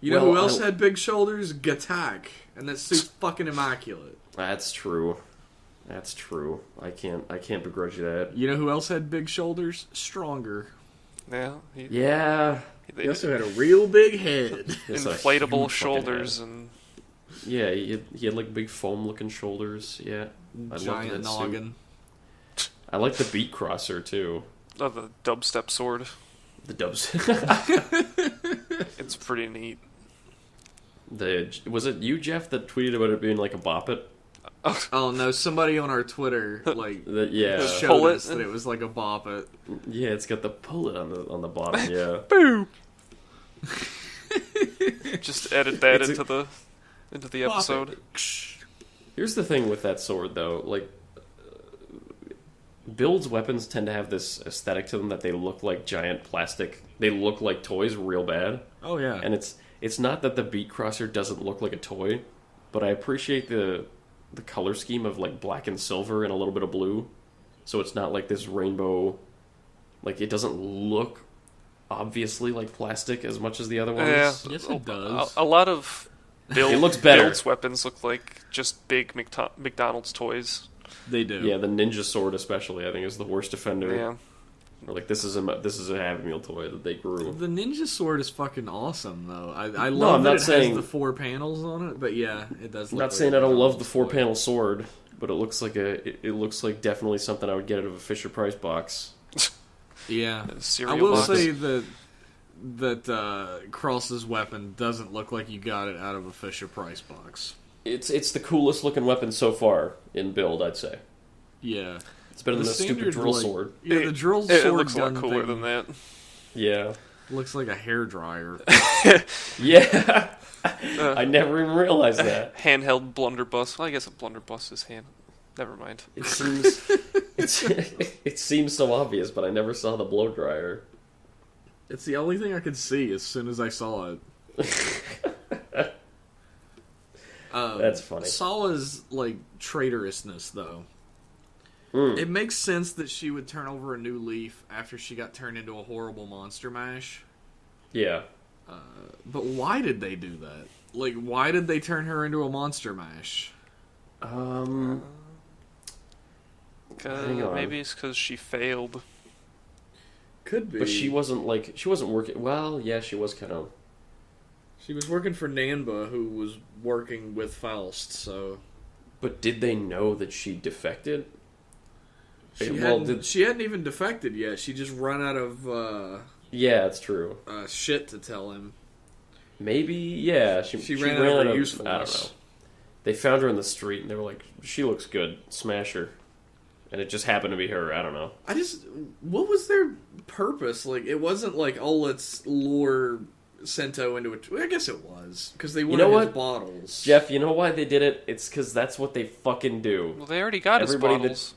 You know who else had big shoulders? Gatak. And that suit's fucking immaculate. That's true. That's true. I can't begrudge you that. You know who else had big shoulders? Stronger. Yeah. Yeah. He also had a real big head. It's a Inflatable huge shoulders fucking and head. Yeah, he had like big foam-looking shoulders. Yeah, I loved Giant that noggin. suit. I like the beat crosser too. the dubstep sword. The dubs. It's pretty neat. Was it you, Jeff, that tweeted about it being like a bop it? Oh no, somebody on our Twitter Yeah, showed us that it was like a bop it. yeah. It's got the pullet on the bottom. Yeah. Boo! Just edit that into the episode. Here's the thing with that sword, though. Like, Build's weapons tend to have this aesthetic to them that they look like giant plastic. They look like toys real bad. Oh yeah. And it's it's not that the Beat Crosser doesn't look like a toy, but I appreciate the color scheme of like black and silver and a little bit of blue. So it's not like this rainbow, like it doesn't look obviously like plastic as much as the other ones. Yeah, Yes, it does. A lot of It looks better. Build's weapons look like just big McDonald's toys. They do. Yeah, the ninja sword especially I think is the worst offender. Yeah. Or like this is a Happy Meal toy that they grew. The ninja sword is fucking awesome, though. I No, love I'm that not it saying- has the 4 panels on it, but yeah, it does. I'm Look not like saying a I don't love the McDonald's toy. 4-panel sword, but it looks like it looks like definitely something I would get out of a Fisher Price box. Yeah, Cereal I will box. say that Cross's weapon doesn't look like you got it out of a Fisher Price box. It's the coolest looking weapon so far in Build, I'd say. Yeah, It's better than the stupid standard, drill like- sword. Yeah, the drill sword It looks a lot gun cooler thing than that. Yeah. looks like a hairdryer. Yeah. I never even realized that. Handheld blunderbuss. Well, I guess a blunderbuss is hand. Never mind. It seems it seems so obvious, but I never saw the blow dryer. It's the only thing I could see as soon as I saw it. That's funny. Sawa's like traitorousness, though. It makes sense that she would turn over a new leaf after she got turned into a horrible monster mash. Yeah. But why did they do that? Like, why did they turn her into a monster mash? Hang on. Maybe it's because she failed. Could be. But she wasn't working. Well, yeah, she was kind of. She was working for Nanba, who was working with Faust, so... But did they know that she defected? She hadn't even defected yet. She just run out of Yeah, it's true. shit to tell him. Maybe, yeah. She ran out of I don't usefulness. know. They found her in the street, and they were like, she looks good. Smash her. And it just happened to be her. I don't know. What was their purpose? Like, it wasn't like, oh, let's lure Sento into it. I guess it was, because they wanted his bottles. Jeff, you know why they did it? It's because that's what they fucking do. Well, they already got his bottles.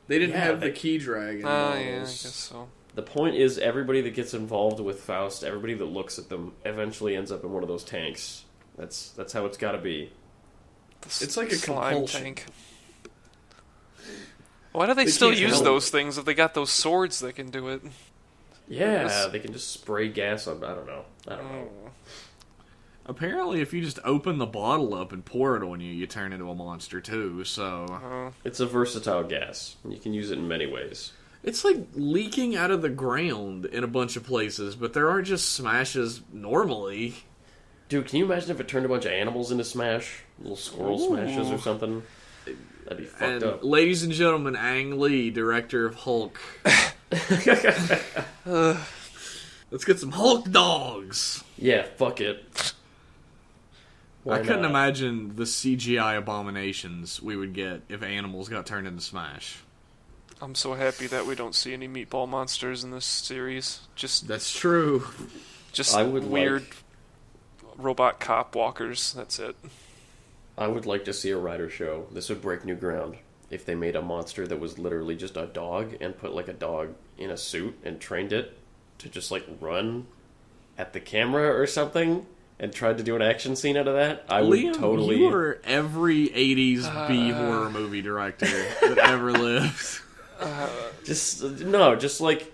They didn't have the key dragon bottles. Yeah, I guess so. The point is, everybody that gets involved with Faust, everybody that looks at them, eventually ends up in one of those tanks. That's how it's got to be. It's like a slime compulsion. tank. Why do they still use those things if they got those swords that can do it? Yeah, they can just spray gas on. I don't know. Apparently, if you just open the bottle up and pour it on you, you turn into a monster too, so... It's a versatile gas. You can use it in many ways. It's like leaking out of the ground in a bunch of places, but there aren't just smashes normally. Dude, can you imagine if it turned a bunch of animals into Smash? Little squirrel smashes or something? That'd be fucked up. Ladies and gentlemen, Ang Lee, director of Hulk. Let's get some Hulk dogs! Yeah, fuck it. I couldn't imagine the CGI abominations we would get if animals got turned into Smash. I'm so happy that we don't see any meatball monsters in this series. That's true. Just I would weird robot cop walkers. That's it. I would like to see a rider show. This would break new ground. If they made a monster that was literally just a dog and put like a dog in a suit and trained it to just like run at the camera or something and tried to do an action scene out of that, I would Liam, totally... you are every 80s B horror movie director that ever lived. Just like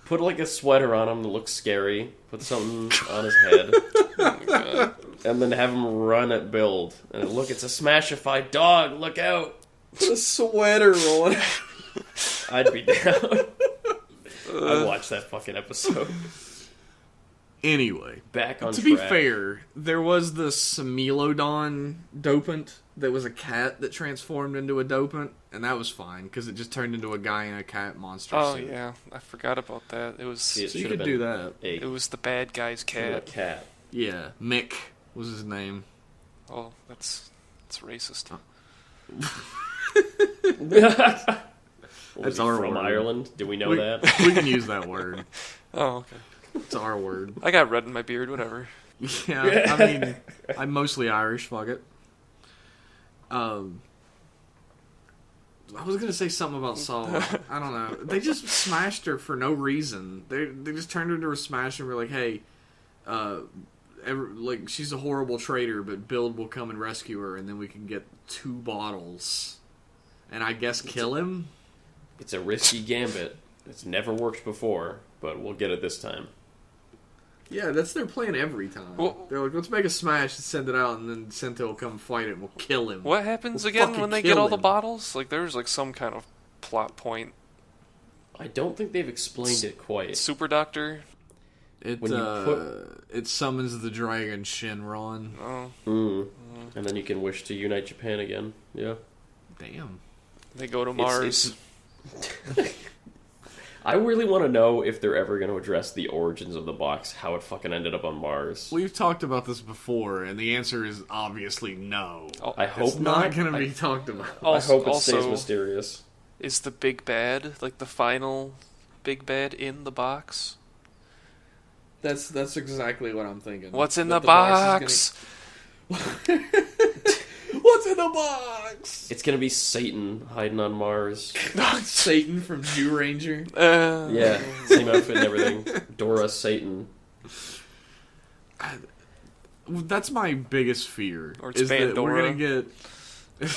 put like a sweater on him that looks scary, put something on his head, Oh my God. and then have him run at build. And look, it's a smashified dog, look out! Put a sweater on. I'd be down. I'd watch that fucking episode. Anyway, Back on to track. be fair, there was the Semilodon dopant that was a cat that transformed into a dopant, and that was fine because it just turned into a guy in a cat monster Oh suit. yeah, I forgot about that. It was See, it So you should've could been do that. it was the bad guy's a cat. cat. Yeah, Mick was his name. Oh, that's racist. That's our from word. Ireland. Do we know that? We can use that word. Oh, okay. It's our word. I got red in my beard. Whatever. Yeah, I mean, I'm mostly Irish. Fuck it. I was gonna say something about Sawa. I don't know. They just smashed her for no reason. They just turned her into a smash and were like, "Hey, like she's a horrible traitor, but Build will come and rescue her, and then we can get 2 bottles, and I guess kill him. It's a risky gambit. It's never worked before, but we'll get it this time. Yeah, that's their plan every time. Well, they're like, let's make a smash and send it out, and then Sento will come fight it, and we'll kill him. what happens We'll again fucking when they kill get all the him. bottles? Like, there's like some kind of plot point. I don't think they've explained it quite. Super Doctor. It When you it summons the dragon Shenron. Oh, And then you can wish to unite Japan again. Yeah. Damn. they go to Mars. I really want to know if they're ever going to address the origins of the box, how it fucking ended up on Mars. We've talked about this before, and the answer is obviously no. I hope It's not not. going to be talked about. I hope it stays also, mysterious. is the big bad like the final big bad in the box? That's exactly what I'm thinking. What's in That the box box? is gonna- What's in the box? It's going to be Satan hiding on Mars. Satan from Jew Ranger. Yeah, same outfit and everything. Dora Satan. That's my biggest fear. Or it's is that we're Pandora. gonna get.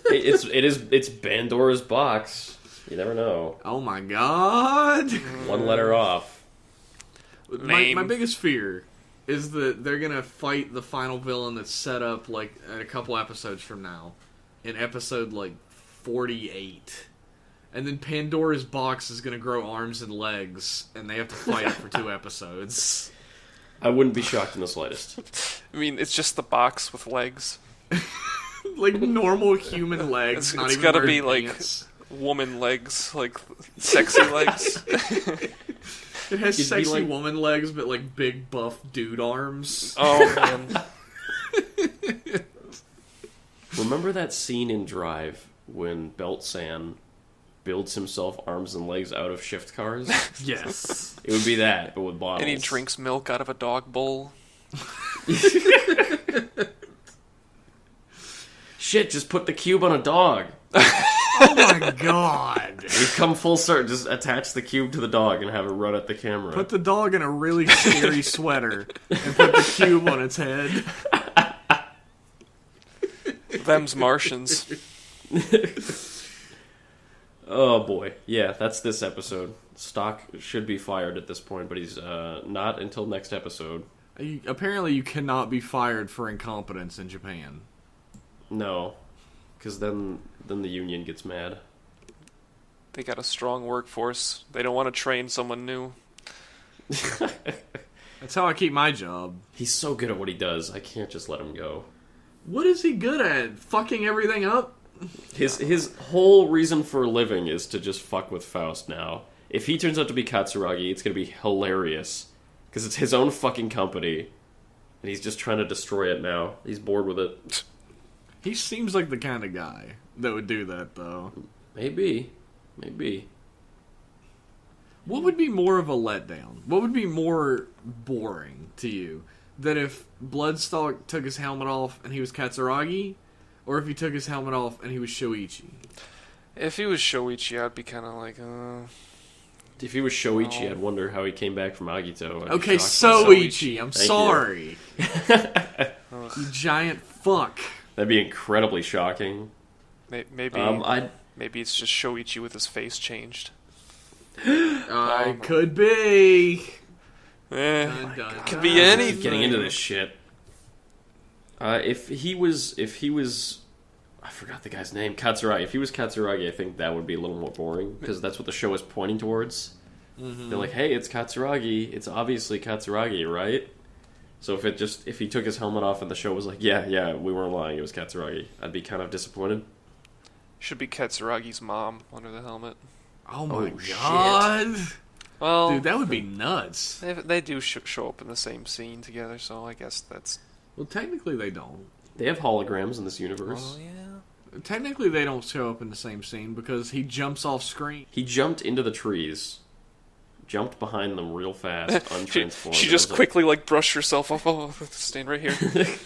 It's Pandora's box. You never know. Oh my god! One letter off. My Lame. biggest fear is that they're gonna fight the final villain that's set up like a couple episodes from now, in episode like 48, and then Pandora's box is gonna grow arms and legs, and they have to fight it for 2 episodes. I wouldn't be shocked in the slightest. I mean, it's just the box with legs. Like normal human legs. It's not it's even gotta wearing be like pants. woman legs, like sexy legs. It has It'd be sexy like- woman legs, but like big buff dude arms. Oh man. Remember that scene in Drive when Belt-san builds himself arms and legs out of shift cars? Yes. It would be that, but with bottles. And he drinks milk out of a dog bowl. Shit, just put the cube on a dog. Oh my god. We've come full circle. Just attach the cube to the dog and have it run at the camera. Put the dog in a really scary sweater and put the cube on its head. Them's Martians. Oh boy. Yeah, that's this episode. Stock should be fired at this point, but he's not until next episode. Apparently you cannot be fired for incompetence in Japan. No. Because then the union gets mad. They got a strong workforce. They don't want to train someone new. That's how I keep my job. He's so good at what he does, I can't just let him go. What is he good at? Fucking everything up? His whole reason for living is to just fuck with Faust now. If he turns out to be Katsuragi, it's going to be hilarious. Because it's his own fucking company. And he's just trying to destroy it now. He's bored with it. He seems like the kind of guy that would do that, though. Maybe. What would be more of a letdown? What would be more boring to you? That if Bloodstock took his helmet off and he was Katsuragi? Or if he took his helmet off and he was Shoichi? If he was Shoichi, I'd be kind of like, If he was Shoichi, I'd wonder how he came back from Agito. I'd be Okay, shocked myself. Soichi, I'm Thank sorry. You giant fuck. That'd be incredibly shocking. maybe maybe it's just Shoichi with his face changed. Could be. Eh, Dun, could be anything. Getting into this shit. If he was, I forgot the guy's name, Katsuragi. If he was Katsuragi, I think that would be a little more boring because that's what the show is pointing towards. Mm-hmm. They're like, hey, it's Katsuragi. It's obviously Katsuragi, right? So if he took his helmet off and the show was like, yeah, we weren't lying, it was Katsuragi, I'd be kind of disappointed. Should be Katsuragi's mom under the helmet. Oh my shit. god. Well, Dude, that would be nuts. they do show up in the same scene together, so I guess that's... Well, technically they don't. They have holograms in this universe. Oh, yeah. Technically they don't show up in the same scene because he jumps off screen. He jumped into the trees, jumped behind them real fast, untransformed. She and just I was quickly, brushed herself off. Oh, stand right here. like,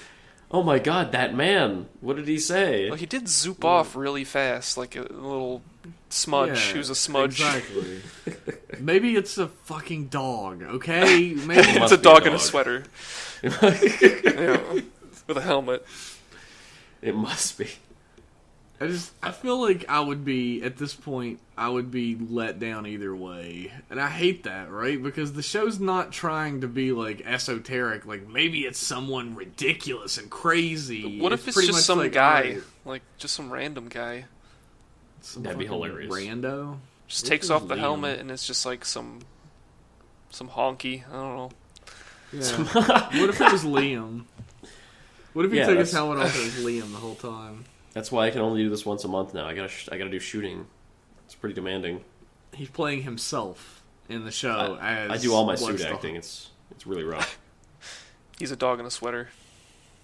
oh my god, that man! What did he say? Well, he did zoop off really fast, like a little smudge. Yeah, He was a smudge. Exactly. Maybe it's a fucking dog, okay? Maybe It's a dog in a sweater. Yeah, with a helmet. It must be. I feel like at this point, I would be let down either way. And I hate that, right? Because the show's not trying to be, like, esoteric. Like, maybe it's someone ridiculous and crazy. What if it's pretty just much some like, guy? alright, like, just some random guy. That'd be hilarious. Rando? Just What takes if off it's the Liam? helmet and it's just like some honky. I don't know. Yeah. What if it was Liam? What if he Yeah, took his that's- helmet off and it was Liam the whole time? That's why I can only do this once a month now. I gotta do shooting. It's pretty demanding. He's playing himself in the show as I do all my suit Bloodstock. acting. It's really rough. He's a dog in a sweater.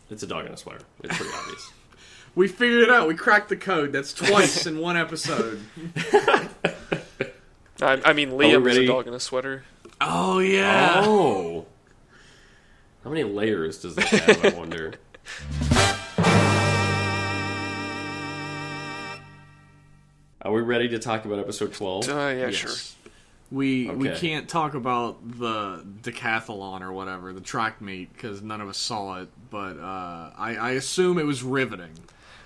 It's a dog in a sweater. It's pretty obvious. We figured it out. We cracked the code. That's twice in one episode. I mean, Liam is ready? a dog in a sweater. Oh, yeah. Oh! How many layers does that have, I wonder? Are we ready to talk about episode 12? Yeah, Yes. sure. We Okay. can't talk about the decathlon or whatever, the track meet, because none of us saw it, but I assume it was riveting.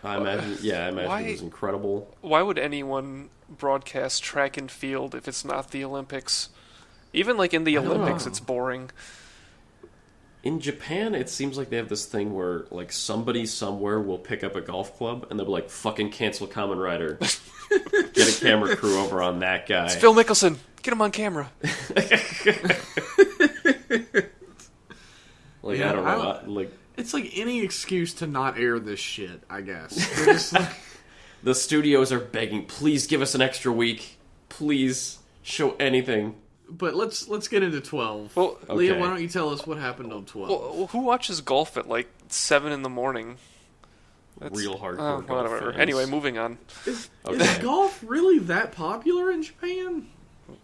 I imagine Why- it was incredible. Why would anyone broadcast track and field if it's not the Olympics? Even like in the I don't Olympics, know. it's boring. In Japan, it seems like they have this thing where, like, somebody somewhere will pick up a golf club and they'll be like, fucking cancel Kamen Rider. Get a camera crew over on that guy. It's Phil Mickelson. Get him on camera. Like, Yeah, I don't know. Like, It's like any excuse to not air this shit, I guess. They're just like, the studios are begging, please give us an extra week. Please show anything. but let's get into 12. Well, Okay. Liam, why don't you tell us what happened on 12? Well, who watches golf at like 7 in the morning? Real hardcore golf whatever. fans. Anyway, moving on. Is Okay. golf really that popular in Japan?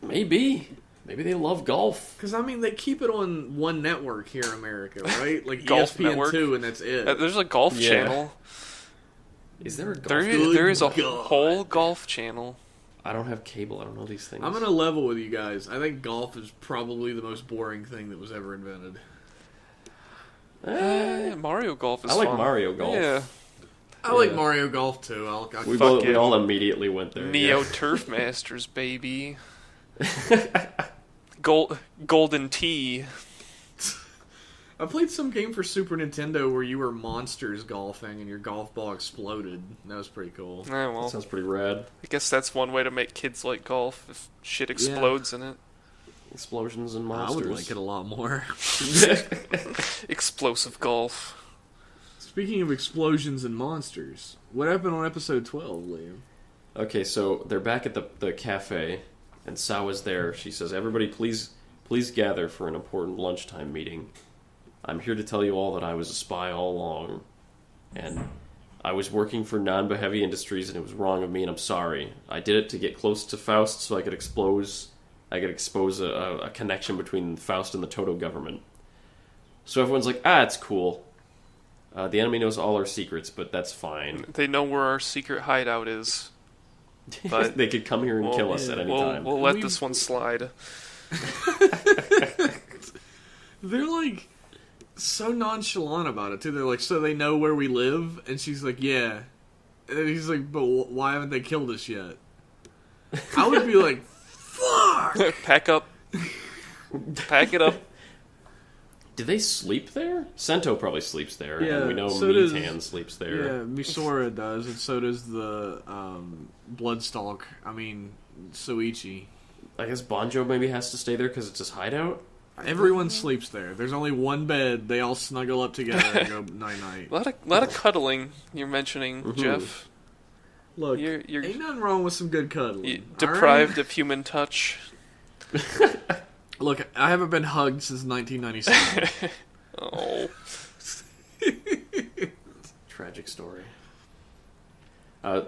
Maybe they love golf. Because, I mean, they keep it on one network here in America, right? Like Golf ESPN2, network? and that's it. There's a golf Yeah. channel. Is there a golf? There is a God. whole golf channel. I don't have cable. I don't know these things. I'm going to level with you guys. I think golf is probably the most boring thing that was ever invented. Mario Golf is I like fun. Mario Golf. Yeah. I like Yeah. Mario Golf, too. We Fucking all immediately went there. Neo yeah. Turf Masters, baby. Golden Tee. I played some game for Super Nintendo where you were monsters golfing and your golf ball exploded. That was pretty cool. Well, That sounds pretty rad. I guess that's one way to make kids like golf, if shit explodes in it. Explosions and I monsters. would like it a lot more. Explosive golf. Speaking of explosions and monsters, what happened on episode 12, Liam? Okay, so they're back at the cafe, and Sawa's there. She says, "Everybody, please gather for an important lunchtime meeting. I'm here to tell you all that I was a spy all along, and I was working for Nanba Heavy Industries, and it was wrong of me, and I'm sorry. I did it to get close to Faust, so I could expose a connection between Faust and the Toto government." So everyone's like, it's cool. The enemy knows all our secrets, but that's fine. They know where our secret hideout is. But They could come here and kill us at any time. We'll let We- this one slide. They're like so nonchalant about it too. They're like, so they know where we live, and she's like, yeah. And he's like, but why haven't they killed us yet? I would be like, fuck. Pack up. Pack it up. Do they sleep there? Sento probably sleeps there. Yeah, and we know so does- Mitan sleeps there. Yeah, Misora does, and so does the Bloodstock. I mean, Soichi. I guess Banjo maybe has to stay there because it's his hideout. Everyone sleeps there. There's only one bed. They all snuggle up together and go night night. A lot of cuddling you're mentioning, Jeff. Look, You're ain't nothing wrong with some good cuddling. deprived of human touch. Look, I haven't been hugged since 1997. Oh. Tragic story.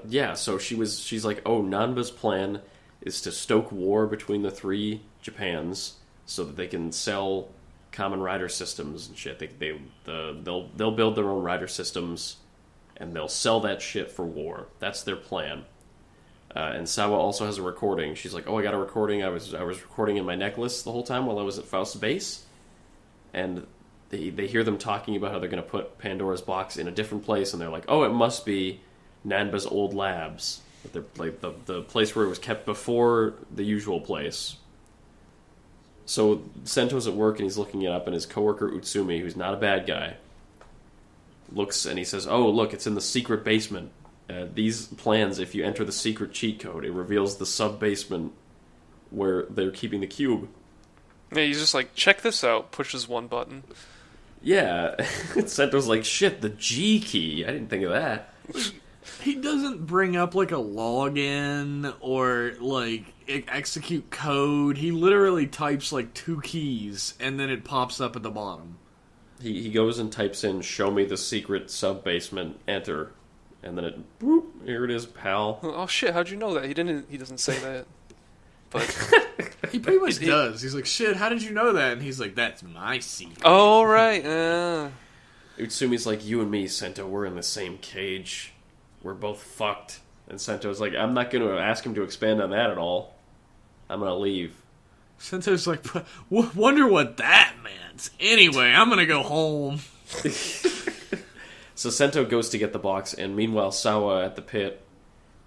Yeah, so she's like, oh, Nanba's plan is to stoke war between the three Japans so that they can sell Kamen Rider systems and shit. They'll build their own rider systems and they'll sell that shit for war. That's their plan. And Sawa also has a recording. She's like, "Oh, I got a recording. I was recording in my necklace the whole time while I was at Faust's base." And they hear them talking about how they're going to put Pandora's box in a different place, and they're like, "Oh, it must be Nanba's old labs, like the place where it was kept before the usual place." So Sento's at work and he's looking it up, and his coworker Utsumi, who's not a bad guy, looks and he says, "Oh, look, it's in the secret basement. These plans, if you enter the secret cheat code, it reveals the sub-basement where they're keeping the cube." Yeah, he's just like, check this out, pushes one button. Yeah, Sento's like, "Shit, the G key. I didn't think of that." He doesn't bring up like a login or like execute code. He literally types like 2 keys and then it pops up at the bottom. He goes and types in, "Show me the secret sub-basement, enter." And then it, boop, here it is, pal. Oh shit, how'd you know that? He doesn't say that. But He pretty much does. He's like, "Shit, how did you know that?" And he's like, "That's my secret." oh right. Utsumi's like, "You and me, Sento, we're in the same cage. We're both fucked." And Sento's like, "I'm not going to ask him to expand on that at all. I'm going to leave." Sento's like, "Wonder what that meant. Anyway, I'm gonna go home." So Sento goes to get the box, and meanwhile Sawa at the pit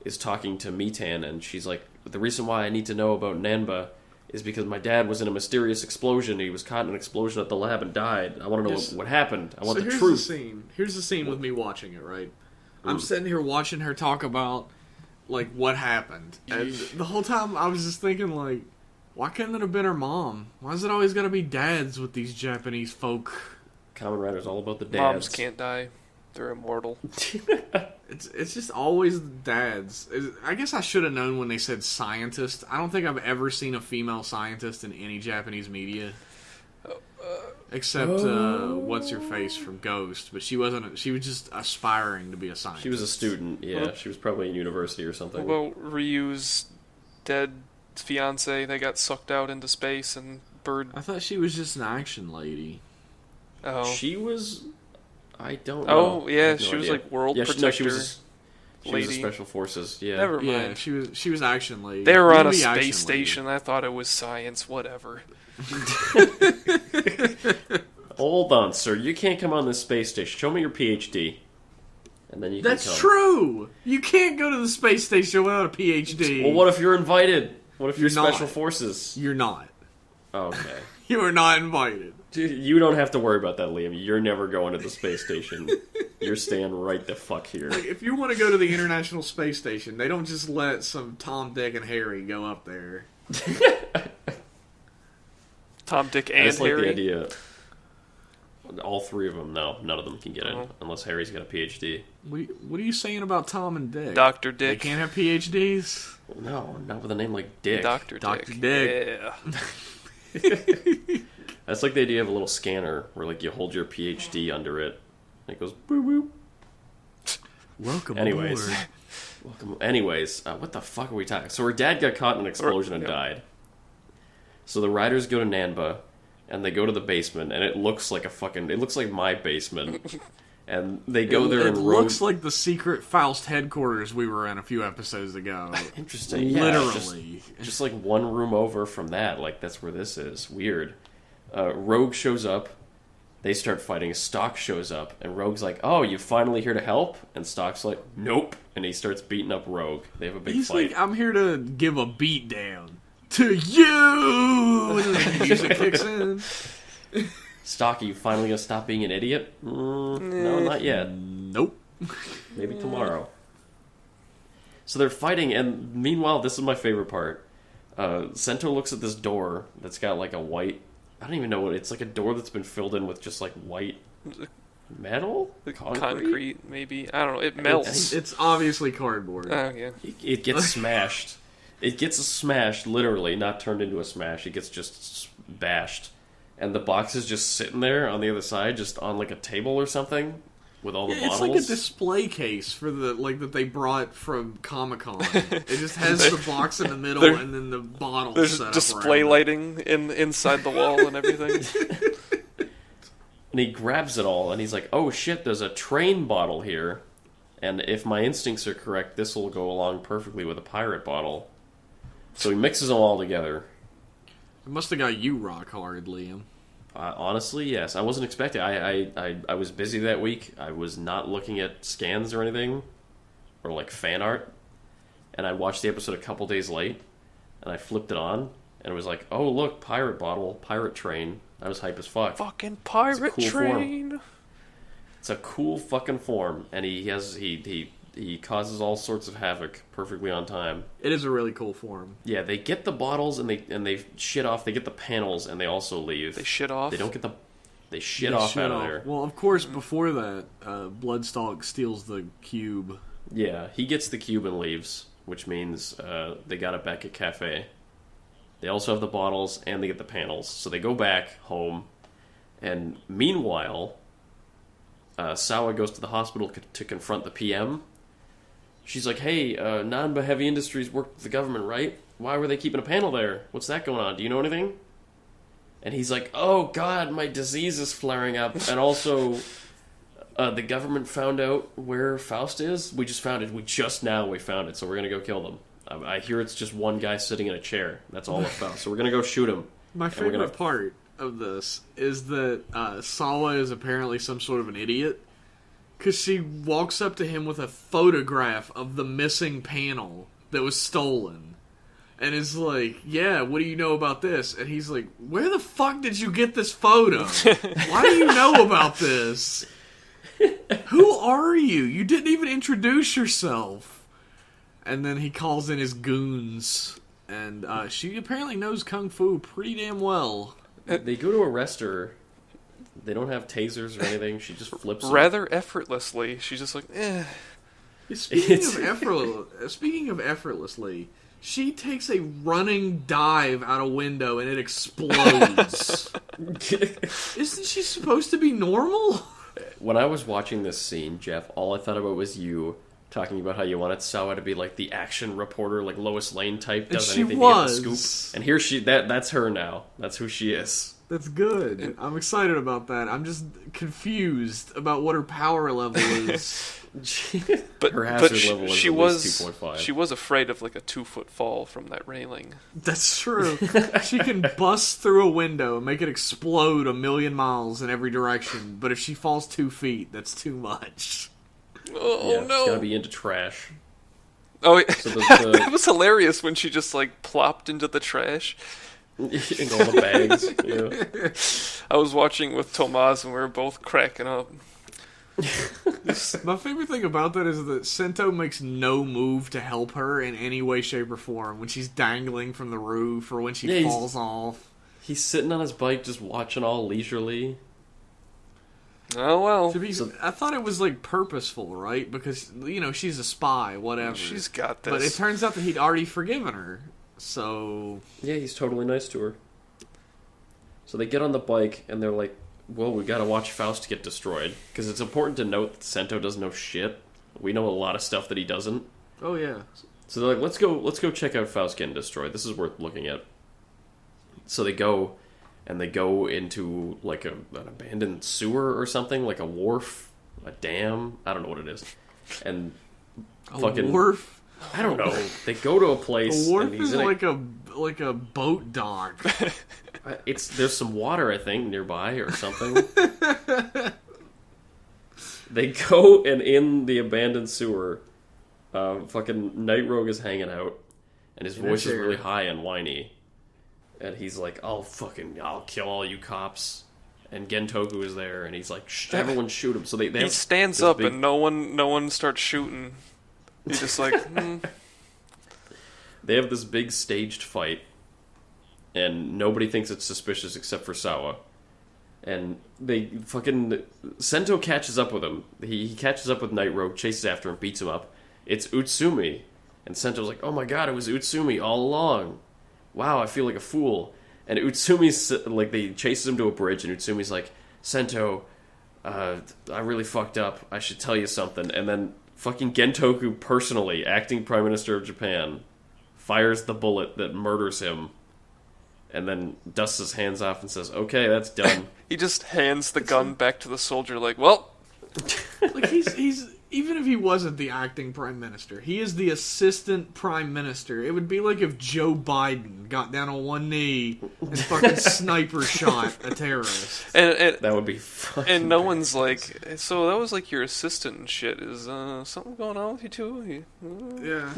is talking to Mitan, and she's like, "The reason why I need to know about Nanba is because my dad was in a mysterious explosion. He was caught in an explosion at the lab and died. I want to know what happened. I want the truth." Here's the scene with me watching it, right? I'm sitting here watching her talk about, like, what happened. And the whole time I was just thinking, like, why couldn't it have been her mom? Why is it always gotta be dads with these Japanese folk? Kamen Rider's all about the dads. Moms can't die. They're immortal. It's just always dads. I guess I should have known when they said scientist. I don't think I've ever seen a female scientist in any Japanese media. Except, what's her face from Ghost, but she wasn't. She was just aspiring to be a scientist. She was a student, yeah. She was probably in university or something. Well, Ryu's dead fiance, they got sucked out into space, and Bird. I thought she was just an action lady. Oh, She was. I don't know. oh yeah, I have no she was idea. like world Yeah, protector. she was a lady. special forces. Yeah. Never Yeah, mind. she was action lady. They were on a Maybe action lady. space station. I thought it was science. Whatever. Hold on, sir. You can't come on this space station. Show me your PhD, and then you can come. That's true. You can't go to the space station without a PhD. Well, what if you're invited? What if you're You're not. special forces? You're not. Okay. You are not invited. Dude, you don't have to worry about that, Liam. You're never going to the space station. You're staying right the fuck here. Like, if you want to go to the International Space Station, they don't just let some Tom, Dick, and Harry go up there. Tom, Dick, I and just like Harry. the idea. All 3 of them, no. None of them can get in, unless Harry's got a PhD. What are you saying about Tom and Dick? Dr. They Dick. can't have PhDs? No, not with a name like Dick. Dr. Dr. Dick. Dick. Yeah. That's like the idea of a little scanner where like you hold your PhD under it, and it goes boop boop. Welcome Anyways, aboard. welcome. Anyways, what the fuck are we talking? So her dad got caught in an explosion and died. So the riders go to Nanba, and they go to the basement, and it looks like it looks like my basement. And they go there It and looks like the secret Faust headquarters we were in a few episodes ago. Interesting. Yeah, Literally. just like one room over from that. Like, that's where this is. Weird. Rogue shows up. They start fighting. Stock shows up. And Rogue's like, "Oh, you finally here to help?" And Stock's like, "Nope." And he starts beating up Rogue. They have a big He's fight. like, "I'm here to give a beat down to you!" And then the music kicks in. Stock, are you finally going to stop being an idiot? No, not yet. Nope. Maybe tomorrow. So they're fighting, and meanwhile, this is my favorite part. Sento looks at this door that's got like a white... I don't even know what... It's like a door that's been filled in with just like white metal? Concrete, maybe. I don't know. It melts. It's obviously cardboard. Oh, yeah. It gets smashed. It gets smashed, literally, not turned into a smash. It gets just bashed. And the box is just sitting there on the other side, just on like a table or something, with all the bottles. It's like a display case for the that they brought from Comic-Con. It just has the box in the middle and then the bottles. There's set display up lighting inside the wall and everything. And he grabs it all, and he's like, "Oh shit, there's a train bottle here." And if my instincts are correct, this will go along perfectly with a pirate bottle. So he mixes them all together. It must have got you rock hard, Liam. Honestly, yes. I wasn't expecting. I was busy that week. I was not looking at scans or anything, or like fan art. And I watched the episode a couple days late, and I flipped it on, and it was like, oh look, pirate bottle, pirate train. I was hype as fuck. Fucking pirate cool train. Form. It's a cool fucking form, and he causes all sorts of havoc perfectly on time. It is a really cool form. Yeah, they get the bottles and they shit off. They get the panels and they also leave. They shit off. They don't get the. They shit off out of there. Well, of course, before that, Bloodstock steals the cube. Yeah, he gets the cube and leaves, which means they got it back at Cafe. They also have the bottles and they get the panels, so they go back home. And meanwhile, Sawa goes to the hospital to confront the PM. She's like, hey, Nanba Heavy Industries worked with the government, right? Why were they keeping a panel there? What's that going on? Do you know anything? And he's like, oh, God, my disease is flaring up. And also, the government found out where Faust is. We just found it. We found it, so we're going to go kill them. I hear it's just one guy sitting in a chair. That's all it's Faust. So we're going to go shoot him. My favorite part of this is that Sawa is apparently some sort of an idiot. Because she walks up to him with a photograph of the missing panel that was stolen. And is like, yeah, what do you know about this? And he's like, where the fuck did you get this photo? Why do you know about this? Who are you? You didn't even introduce yourself. And then he calls in his goons. And she apparently knows Kung Fu pretty damn well. They go to arrest her. They don't have tasers or anything. She just flips them. Rather effortlessly. She's just like, eh. Speaking of effortlessly, she takes a running dive out a window and it explodes. Isn't she supposed to be normal? When I was watching this scene, Jeff, all I thought about was you talking about how you wanted Sawa to be like the action reporter, like Lois Lane type, does anything to get the scoop. And here that's her now. That's who she is. That's good. I'm excited about that. I'm just confused about what her power level is. But her hazard level is at least 2.5. She was afraid of like a 2-foot fall from that railing. That's true. She can bust through a window and make it explode 1,000,000 miles in every direction. But if she falls 2 feet, that's too much. Oh yeah, no! It's gotta be into trash. Oh, so that was hilarious when she just like plopped into the trash. In all the bags. Yeah. I was watching with Tomas and we were both cracking up. My favorite thing about that is that Sento makes no move to help her in any way, shape, or form when she's dangling from the roof or when she falls off. He's sitting on his bike just watching all leisurely. Oh well. I thought it was like purposeful, right? Because, you know, she's a spy, whatever. She's got this. But it turns out that he'd already forgiven her. So... yeah, he's totally nice to her. So they get on the bike, and they're like, well, we gotta watch Faust get destroyed. Because it's important to note that Sento doesn't know shit. We know a lot of stuff that he doesn't. Oh, yeah. So they're like, let's go check out Faust getting destroyed. This is worth looking at. So they go, and they go into, like, an abandoned sewer or something, like a wharf, a dam, I don't know what it is. And a wharf? I don't know. They go to a place. A wharf is like a boat dock. There's some water, I think, nearby or something. They go, and in the abandoned sewer, fucking Night Rogue is hanging out, and his voice is really high and whiny. And he's like, I'll kill all you cops. And Gentoku is there, and he's like, everyone shoot him. So he stands up, and no one starts shooting. He's just like, They have this big staged fight, and nobody thinks it's suspicious except for Sawa. And Sento catches up with him. He catches up with Night Rogue, chases after him, beats him up. It's Utsumi. And Sento's like, oh my god, it was Utsumi all along. Wow, I feel like a fool. And Utsumi's, like, they chases him to a bridge, and Utsumi's like, Sento, I really fucked up. I should tell you something. And then fucking Gentoku personally, acting Prime Minister of Japan, fires the bullet that murders him, and then dusts his hands off and says, okay, that's done. He just hands the gun back to the soldier like, well... like, he's even if he wasn't the acting prime minister, he is the assistant prime minister. It would be like if Joe Biden got down on one knee and fucking sniper shot a terrorist. And That would be fucking and no bad. one's like, so that was like your assistant and shit. Is something going on with you two? Yeah.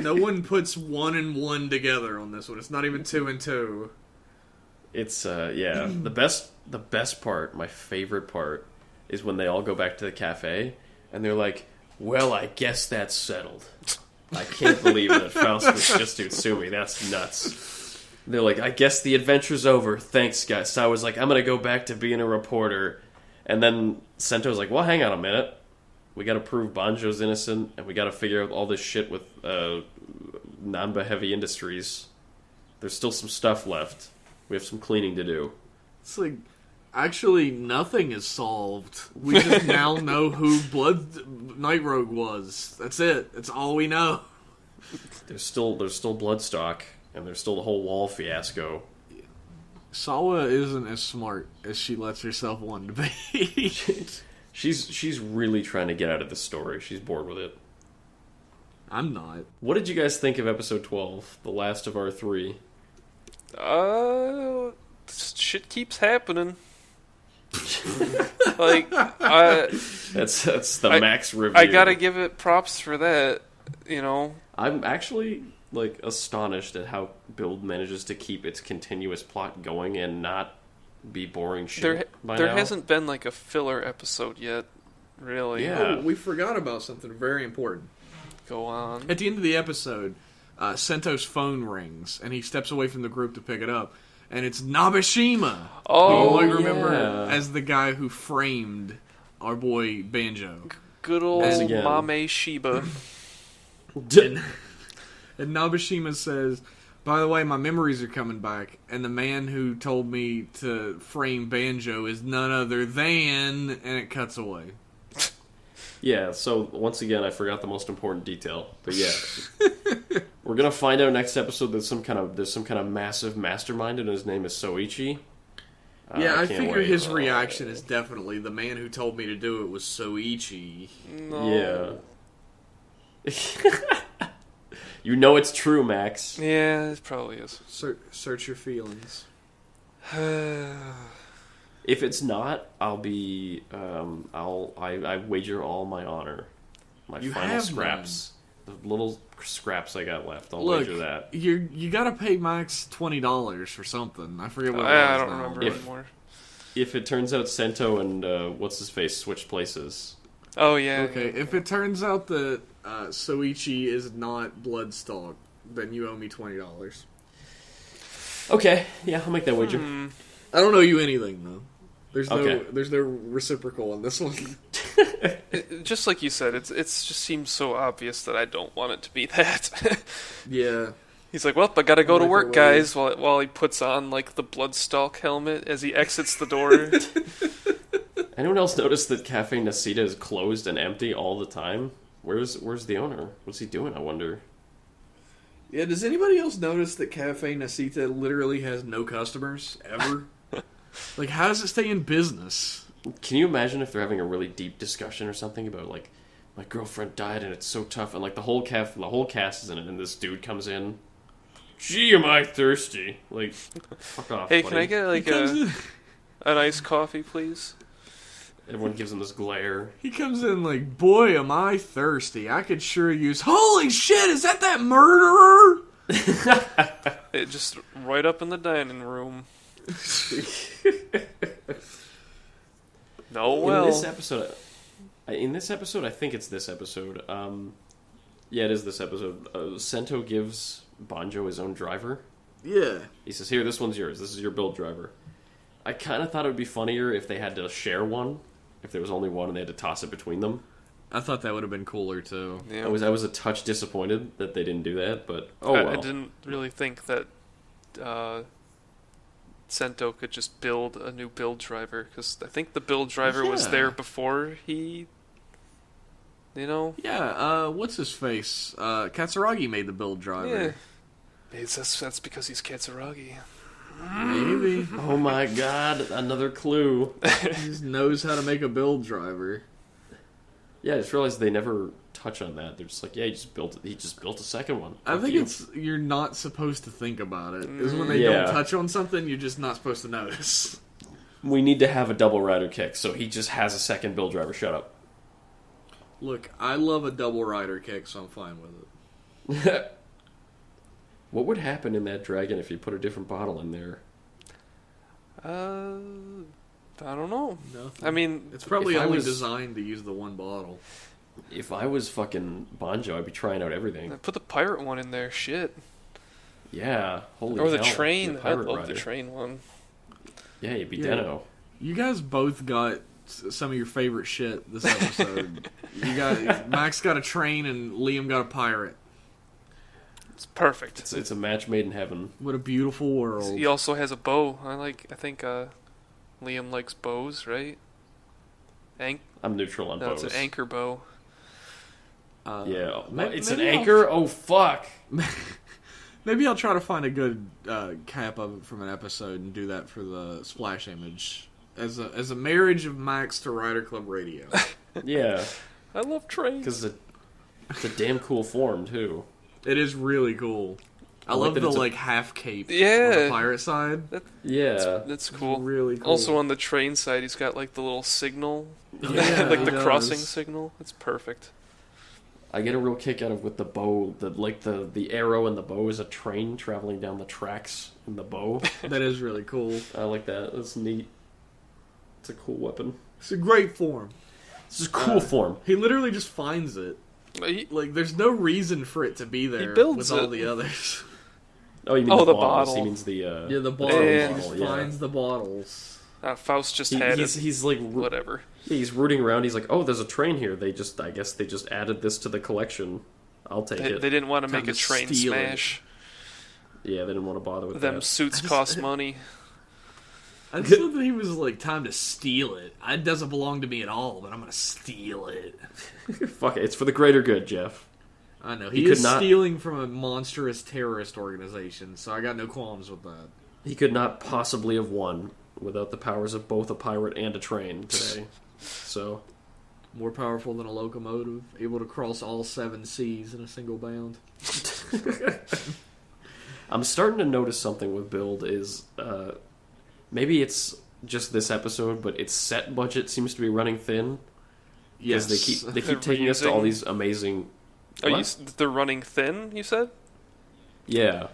No one puts 1 and 1 together on this one. It's not even 2 and 2. It's the best part, my favorite part, is when they all go back to the cafe and they're like, well, I guess that's settled. I can't believe that Faust was just Utsumi. That's nuts. They're like, I guess the adventure's over. Thanks, guys. So I was like, I'm gonna go back to being a reporter. And then Sento's like, well, hang on a minute. We gotta prove Banjo's innocent, and we gotta figure out all this shit with Nanba Heavy Industries. There's still some stuff left. We have some cleaning to do. It's like, actually, nothing is solved. We just now know who Night Rogue was. That's it. That's all we know. There's still Bloodstock, and there's still the whole wall fiasco. Sawa isn't as smart as she lets herself want to be. She's really trying to get out of this story. She's bored with it. I'm not. What did you guys think of episode 12, the last of our 3? Shit keeps happening. Like, That's the max review. I gotta give it props for that. You know, I'm actually like astonished at how Build manages to keep its continuous plot going and not be boring shit. there hasn't been like a filler episode yet, really. Yeah. Oh, we forgot about something very important. Go on. At the end of the episode, Sento's phone rings, and he steps away from the group to pick it up. And it's Nabeshima, Oh, who I remember yeah. as the guy who framed our boy Banjo. Good old Once again. Mame Shiba. And Nabeshima says, by the way, my memories are coming back, and the man who told me to frame Banjo is none other than... And it cuts away. Yeah, so once again, I forgot the most important detail. But yeah, we're gonna find out next episode that there's some kind of massive mastermind, and his name is Soichi. Yeah, I can't figure wait. his reaction is definitely the man who told me to do it was Soichi. No. Yeah. You know it's true, Max. Yeah, it probably is. Search your feelings. If it's not, I'll be. I wager all my honor, my You final have scraps, the little scraps I got left. I'll Look, wager that. you gotta pay Max $20 for something. I forget what it was. I don't now. remember anymore. If it turns out Sento and what's his face switch places, Oh, yeah. Okay, if it turns out that Soichi is not Bloodstock, then you owe me $20. okay, yeah, I'll make that wager. I don't owe you anything though. There's Okay. no reciprocal on this one. Just like you said, it just seems so obvious that I don't want it to be that. Yeah. He's like, well, I gotta go to Like work, the way- guys, while he puts on, like, the Bloodstock helmet as he exits the door. Anyone else notice that Cafe Nasita is closed and empty all the time? Where's the owner? What's he doing, I wonder? Yeah, does anybody else notice that Cafe Nasita literally has no customers, ever? Like, how does it stay in business? Can you imagine if they're having a really deep discussion or something about, like, my girlfriend died and it's so tough, and, like, the whole cast is in it, and this dude comes in, gee, am I thirsty? Like, fuck off, Hey, buddy. can I get, like, an iced coffee, please? Everyone gives him this glare. He comes in like, boy, am I thirsty. I could sure use... Holy shit, is that murderer? It just right up in the dining room. No, well. In this episode, I think it's this episode. Yeah, it is this episode. Sento gives Banjo his own driver. Yeah. He says, here, this one's yours. This is your build driver. I kind of thought it would be funnier if they had to share one. If there was only one and they had to toss it between them. I thought that would have been cooler, too. Yeah. I was a touch disappointed that they didn't do that, but I didn't really think that Sento could just build a new build driver, because I think the build driver was Yeah. there before he, you know? Yeah, what's his face? Katsuragi made the build driver. Yeah. That's because he's Katsuragi. Maybe. Oh my god, another clue. He just knows how to make a build driver. Yeah, I just realized they never touch on that. They're just like, yeah, he just built a second one. I Fuck think you. you're not supposed to think about it. Is when they don't touch on something, you're just not supposed to notice. We need to have a double rider kick, so he just has a second build driver. Shut up. Look, I love a double rider kick, so I'm fine with it. What would happen in that dragon if you put a different bottle in there? I don't know. Nothing. I mean, it's probably only designed to use the one bottle. If I was fucking Banjo, I'd be trying out everything. put the pirate one in there. Shit. Yeah, holy Or the hell, train. the I pirate love rider. the train one. Yeah, you'd be Deno. You guys both got some of your favorite shit this episode. Max got a train and Liam got a pirate. It's perfect. It's a match made in heaven. What a beautiful world. He also has a bow. I think Liam likes bows, right? I'm neutral on bows. It's an anchor bow. Yeah, it's an maybe anchor. Oh fuck! Maybe I'll try to find a good cap of it from an episode and do that for the splash image as a marriage of Max to Rider Club Radio. Yeah, I love trains because it's a damn cool form too. It is really cool. I like love that the it's half cape on Yeah. the pirate side. Yeah, That's cool. It's really cool. Also on the train side, he's got like the little signal, Yeah, like he the does. crossing signal. It's perfect. I get a real kick out of with the bow. The arrow and the bow is a train traveling down the tracks in the bow. That is really cool. I like that. That's neat. It's a cool weapon. It's a great form. This is a cool form. He literally just finds it. Like, there's no reason for it to be there builds with all it. the others. Oh, you mean Oh, the the bottles. bottle. He means the Yeah, the bottles. Yeah. He just finds the bottles. Faust just had he's like whatever. he's rooting around. He's like, oh, there's a train here. I guess they just added this to the collection. I'll take They it. didn't want to Time make a to train steal it. smash. Yeah, they didn't want to bother with Them that. suits cost money. I just thought that he was like, time to steal it. It doesn't belong to me at all, but I'm gonna steal it. Fuck it. It's for the greater good, Jeff. I know. He He could is not- stealing from a monstrous terrorist organization, so I got no qualms with that. He could not possibly have won without the powers of both a pirate and a train today. So, More powerful than a locomotive, able to cross all 7 seas in a single bound. I'm starting to notice something with Build is maybe it's just this episode, but its set budget seems to be running thin. Yes. Because they They're keep taking us to all reusing- these amazing. Oh, What? they're running thin. You said? Yeah.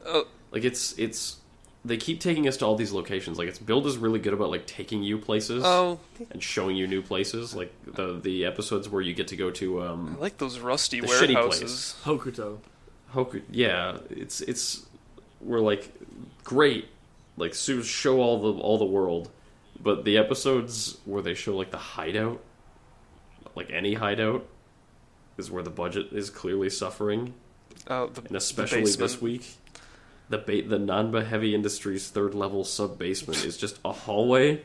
Oh, Like it's they keep taking us to all these locations. Like Build is really good about like taking you places and showing you new places. Like the episodes where you get to go to I like those rusty the shitty warehouses. Hokuto. Hoku. Yeah, we're like great. Like show all the world, but the episodes where they show like the hideout, like any hideout, is where the budget is clearly suffering, Oh, and especially this week. The Nanba Heavy Industries 3rd level sub basement is just a hallway.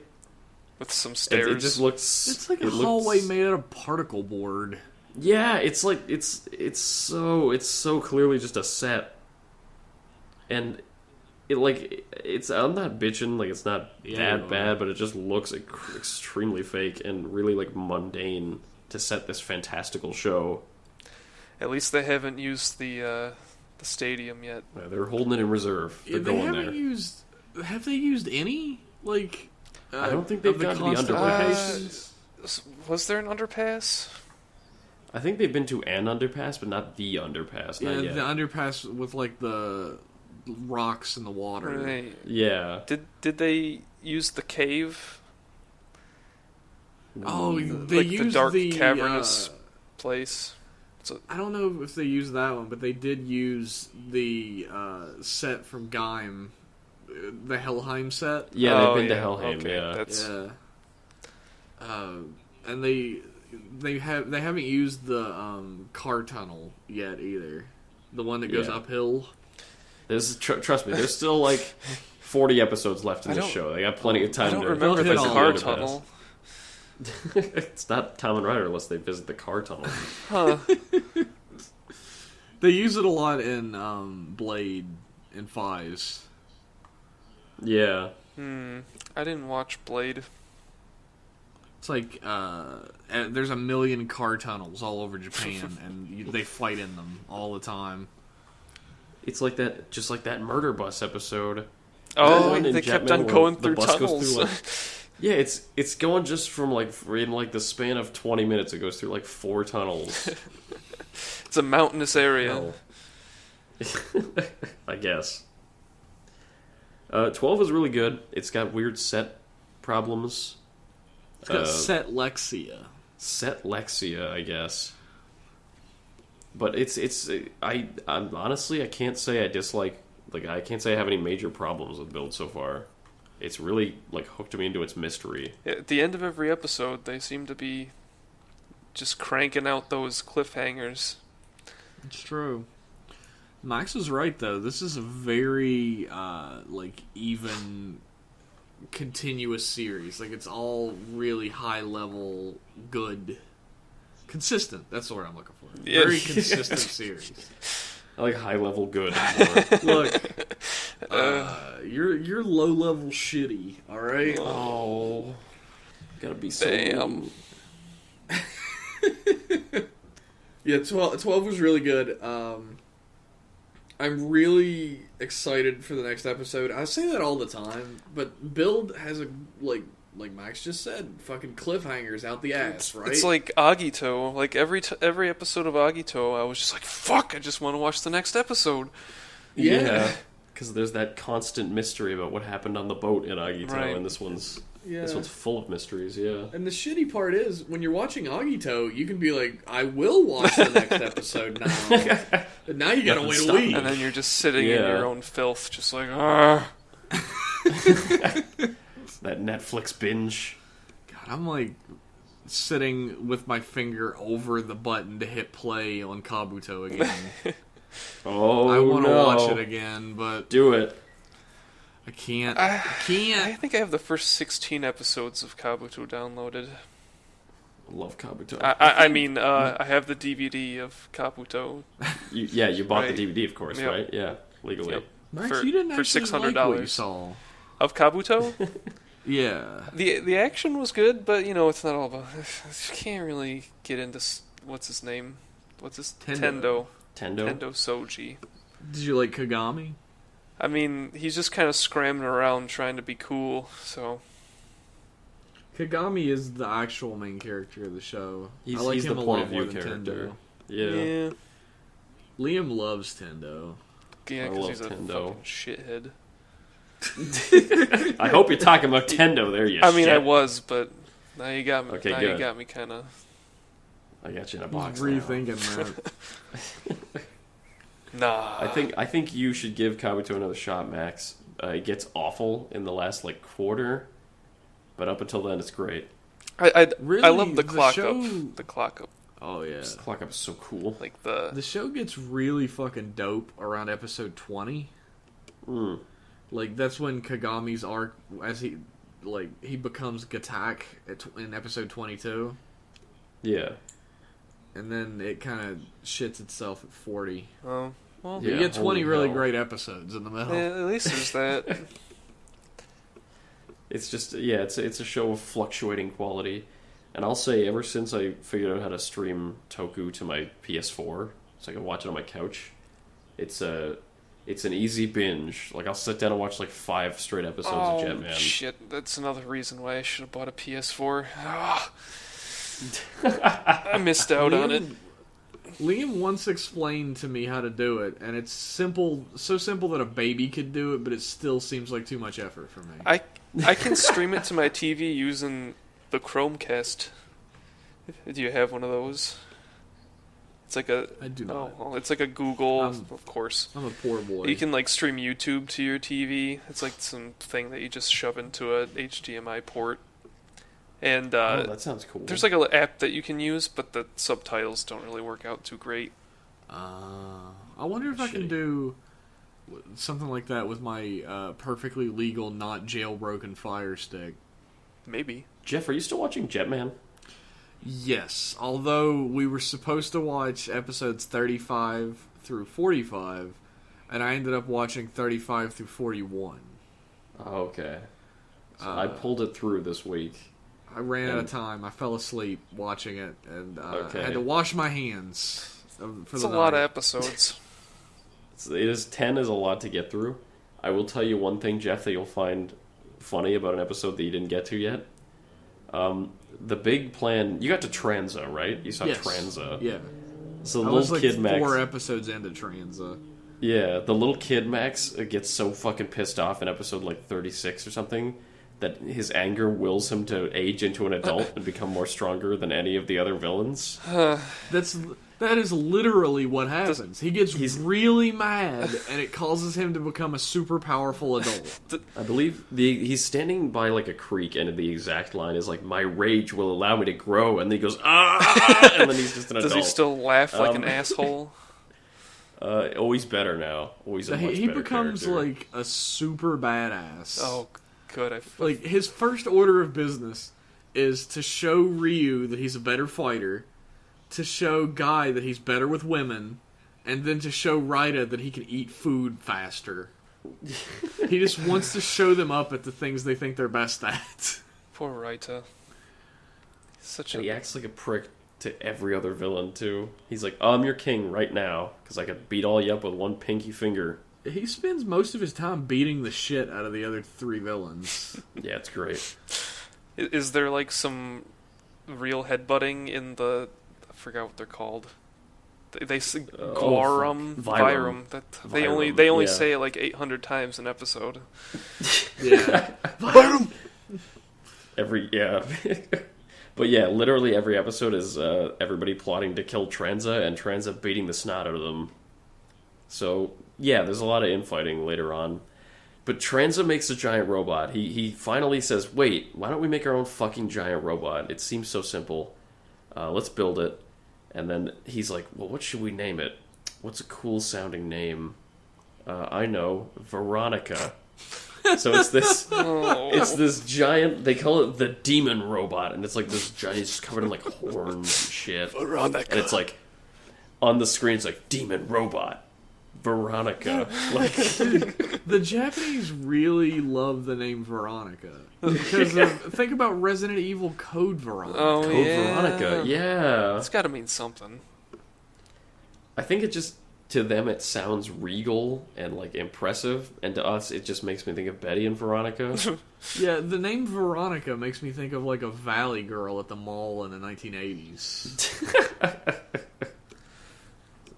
with some It stairs. just looks. It's like a it looks- hallway made out of particle board. Yeah, it's like it's so clearly just a set, and I'm not bitching, like it's not Yeah, that you are. bad, but it just looks extremely fake and really like mundane to set this fantastical show. At least they haven't used the stadium yet. They're holding it in reserve. They're They going haven't there. used. Have they used any? Like. I don't think they've of the gone to the constant underpass. locations? Was there an underpass? I think they've been to an underpass, but not the underpass. Yeah, Not yet. the underpass with like the rocks in the water. Right. Yeah. Did they use the cave? Oh, they Like the used dark, the cavernous place. I don't know if they used that one, but they did use the set from Gaim, the Helheim set. Yeah, Oh, they've been to yeah, Helheim. okay, Yeah. that's And they haven't used the car tunnel yet either. The one that goes Yeah. uphill. Trust me, there's still like 40 episodes left in I this don't- show. They got plenty of time I don't to remember hit the all car the tunnel. It's not Kamen Rider unless they visit the car tunnel. Huh. They use it a lot in Blade and Fives. Yeah. I didn't watch Blade. It's like there's a million car tunnels all over Japan, and they fight in them all the time. It's like that, just like that murder bus episode. Oh, they kept on going through tunnels. Yeah, it's going just from in the span of 20 minutes. It goes through like 4 tunnels. It's a mountainous area. I guess. 12 is really good. It's got weird set problems. It's got set Lexia, I guess. But I'm honestly, I can't say I dislike. I can't say I have any major problems with Build so far. It's really hooked me into its mystery. At the end of every episode, they seem to be just cranking out those cliffhangers. It's true. Max was right though. This is a very even, continuous series. It's all really high level, good, consistent. That's the word I'm looking for. Yeah. Very consistent series. I like high level good. Look, you're low level shitty. All right. Oh, gotta be so. Damn. Yeah, 12 was really good. I'm really excited for the next episode. I say that all the time, but Build has like Max just said, fucking cliffhangers out the ass, right? It's like Agito. Every episode of Agito, I was just like, fuck, I just want to watch the next episode. Yeah. Because there's that constant mystery about what happened on the boat in Agito, right. And this one's full of mysteries, yeah. And the shitty part is, when you're watching Agito, you can be like, I will watch the next episode now. But now you gotta wait a week. And then you're just sitting in your own filth, just like, ah. That Netflix binge. God, I'm sitting with my finger over the button to hit play on Kabuto again. Oh, I want to watch it again, but do it. I can't. I think I have the first 16 episodes of Kabuto downloaded. I love Kabuto. I have the DVD of Kabuto. You bought right. the DVD, of course, right? Yeah, legally. Yep. Max, you didn't for actually $600 like what you saw. Of Kabuto. Yeah. The action was good, but it's not all about. You can't really get into what's his name. What's his Tendo. Tendo Soji. Did you like Kagami? I mean, he's just kind of scrambling around trying to be cool, so... Kagami is the actual main character of the show. He's, I like he's him the a point lot of more view than character. Tendo. Yeah. Liam loves Tendo. Yeah, I because love he's a Tendo. fucking shithead. I hope you're talking about Tendo there, you shit. I was, but now you got me. Okay, now good. you got me kind of... I got you in a box He's rethinking that. Nah. I think you should give Kabuto another shot, Max. It gets awful in the last quarter, but up until then, it's great. I Really, love the clock show... up. The clock up. Oh yeah, The clock up is so cool. the show gets really fucking dope around episode 20. That's when Kagami's arc, as he becomes Gatak in episode 22. Yeah. And then it kind of shits itself at 40. Oh, well. You get 20 really great episodes in the middle. At least there's that. It's just, it's a show of fluctuating quality. And I'll say, ever since I figured out how to stream Toku to my PS4, so I can watch it on my couch, it's an easy binge. I'll sit down and watch 5 straight episodes of Jetman. Shit, that's another reason why I should have bought a PS4. I missed out on it. Liam once explained to me how to do it, and it's simple, so simple that a baby could do it, but it still seems like too much effort for me. I can stream it to my TV using the Chromecast. Do you have one of those? It's like a... I do not. Oh, well, it's like a Google, of course. I'm a poor boy. You can stream YouTube to your TV. It's like some thing that you just shove into a HDMI port. And that sounds cool. there's an app that you can use, but the subtitles don't really work out too great. I wonder if I can do something like that with my perfectly legal, not jailbroken Fire Stick. Maybe. Jeff, are you still watching Jetman? Yes, although we were supposed to watch episodes 35 through 45, and I ended up watching 35 through 41. Oh, okay. So I pulled it through this week. I ran out of time. I fell asleep watching it, and I Okay. had to wash my hands for It's the a night. lot of episodes. 10 is a lot to get through. I will tell you one thing, Jeff, that you'll find funny about an episode that you didn't get to yet. The big plan... You got to Tranza, right? You saw Yes. Tranza. Yeah. So the I was little like kid Max... 4 episodes into Tranza. Yeah, the little kid Max gets so fucking pissed off in episode like 36 or something that his anger wills him to age into an adult and become more stronger than any of the other villains. That is literally what happens. He gets really mad, and it causes him to become a super powerful adult. I believe he's standing by like a creek, and the exact line is like, "My rage will allow me to grow," and then he goes, "Ah!" and then he's just an adult. Does he still laugh like an asshole? Always better now. Always a much He better becomes character. like a super badass. Oh, good. Like, his first order of business is to show Ryu that he's a better fighter, to show Guy that he's better with women, and then to show Raida that he can eat food faster. He just wants to show them up at the things they think they're best at. Poor Raita. Such And he a... acts like a prick to every other villain, too. He's like, "Oh, I'm your king right now, because I could beat all you up with one pinky finger." He spends most of his time beating the shit out of the other 3 villains. Yeah, it's great. Is there like some real headbutting in the... I forgot what they're called. They say Guarum, Virum. That Virum, they only yeah. say it like 800 times an episode. Yeah. Virum! Yeah. But yeah, literally every episode is everybody plotting to kill Tranza, and Tranza beating the snot out of them. So, yeah, there's a lot of infighting later on. But Tranza makes a giant robot. He finally says, "Wait, why don't we make our own fucking giant robot? It seems so simple. Let's build it." And then he's like, "Well, what should we name it? What's a cool sounding name?" I know, Veronica. So it's this... It's this giant... They call it the demon robot, and it's like this giant... It's covered in like horns and shit. Veronica. And it's like... On the screen, it's like, demon robot. Veronica. Like... The Japanese really love the name Veronica. Because think about Resident Evil Code Veronica. Oh, Code yeah. Veronica, yeah. It's got to mean something. I think it just... To them, it sounds regal and, like, impressive. And to us, it just makes me think of Betty and Veronica. Yeah, the name Veronica makes me think of like a valley girl at the mall in the 1980s.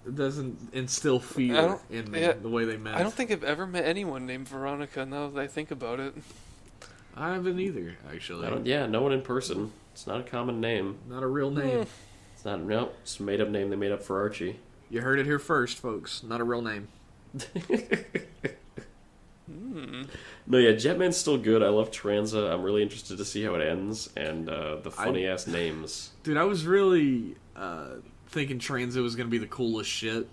It doesn't instill fear in me the way they meant. I don't think I've ever met anyone named Veronica now that I think about it. I haven't either, actually. No one in person. It's not a common name. Not a real name. It's not, no, it's a made-up name they made up for Archie. You heard it here first, folks. Not a real name. No, yeah, Jetman's still good. I love Tranza. I'm really interested to see how it ends, and the funny-ass names. Dude, I was really thinking Transit was going to be the coolest shit.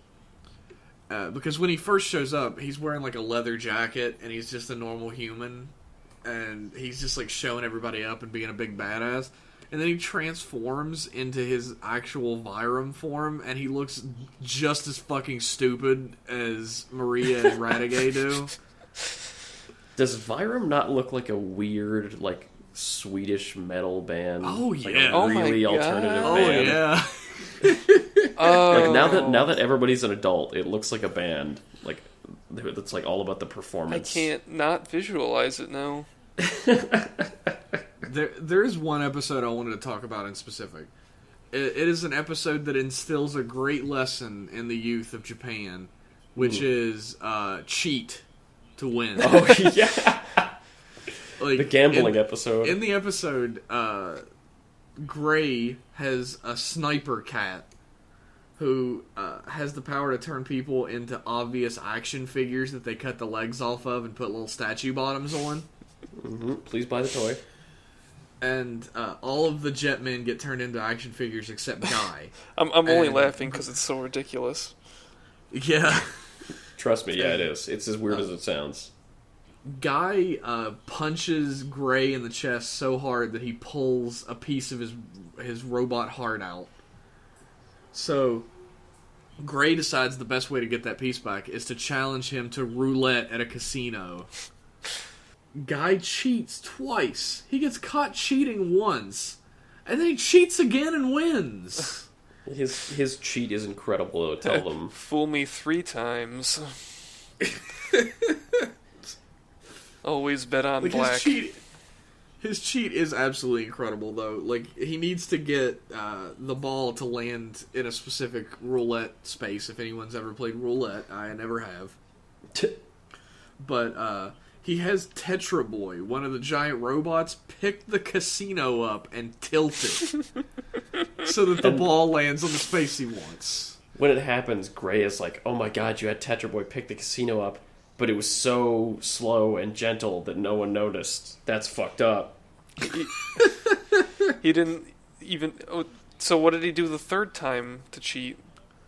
Because when he first shows up, he's wearing like a leather jacket, and he's just a normal human. And he's just like showing everybody up and being a big badass. And then he transforms into his actual Virum form, and he looks just as fucking stupid as Maria and Radiguet do. Does Virum not look like a weird, like, Swedish metal band? Oh, Like yeah. a Oh, my really God. alternative Oh, band? yeah. Like, now that everybody's an adult, it looks like a band. Like, that's like all about the I performance. can't not visualize it now. There is one episode I wanted to talk about in specific. It is an episode that instills a great lesson in the youth of Japan, which is cheat to win. Oh, yeah. Like, The gambling episode. In the episode, Gray has a sniper cat who has the power to turn people into obvious action figures that they cut the legs off of and put little statue bottoms on. Mm-hmm. Please buy the toy. And all of the Jetmen get turned into action figures except Guy. I'm only And- laughing because it's so ridiculous. Yeah. Trust me, yeah, it is. It's as weird as it sounds. Guy punches Gray in the chest so hard that he pulls a piece of his robot heart out. So, Gray decides the best way to get that piece back is to challenge him to roulette at a casino. Guy cheats twice. He gets caught cheating once. And then he cheats again and wins. His cheat is incredible, tell them. Fool me 3 times. Always bet on black. His cheat is absolutely incredible, though. Like, he needs to get the ball to land in a specific roulette space. If anyone's ever played roulette, I never have. But he has Tetra Boy, one of the giant robots, pick the casino up and tilt it so that the ball lands on the space he wants. When it happens, Gray is like, "Oh my god, you had Tetra Boy pick the casino up, but it was so slow and gentle that no one noticed. That's fucked up." He didn't even... Oh, so what did he do the 3rd time to cheat?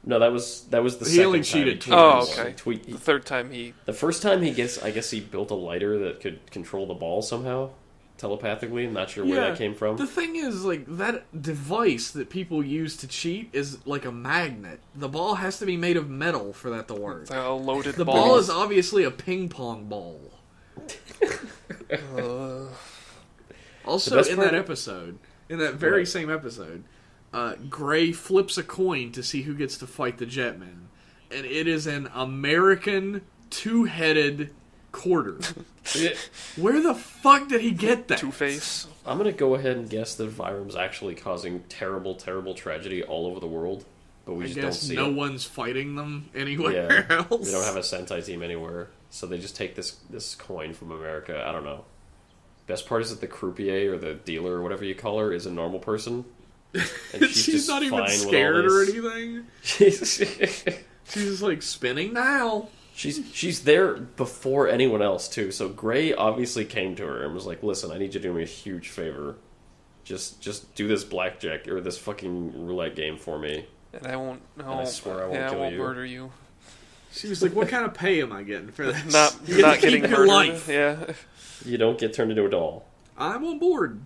No, that was the second He only time cheated he twice. Oh, okay. The 3rd time he... The first time I guess he built a lighter that could control the ball somehow, telepathically. I'm not sure where that came from. The thing is, like, that device that people use to cheat is like a magnet. The ball has to be made of metal for that to work. A loaded The ball. ball is obviously a ping pong ball. Also, in that very same episode, Gray flips a coin to see who gets to fight the Jetman. And it is an American 2-headed quarter. Where the fuck did he get that? Two-Face. I'm going to go ahead and guess that Virum's actually causing terrible, terrible tragedy all over the world. But we just don't see no it. one's fighting them anywhere else. They don't have a Sentai team anywhere. So they just take this coin from America. I don't know. Best part is that the croupier or the dealer or whatever you call her is a normal person. And she's just not even fine scared with all or this. anything. She's just like spinning now. she's there before anyone else too. So Gray obviously came to her and was like, "Listen, I need you to do me a huge favor. Just do this blackjack or this fucking roulette game for me." And I won't... No, And I swear I won't kill I won't you. murder you. She was like, "What kind of pay am I getting for this? Not You get to getting keep your murdered. life." Yeah. You don't get turned into a doll. I'm on board.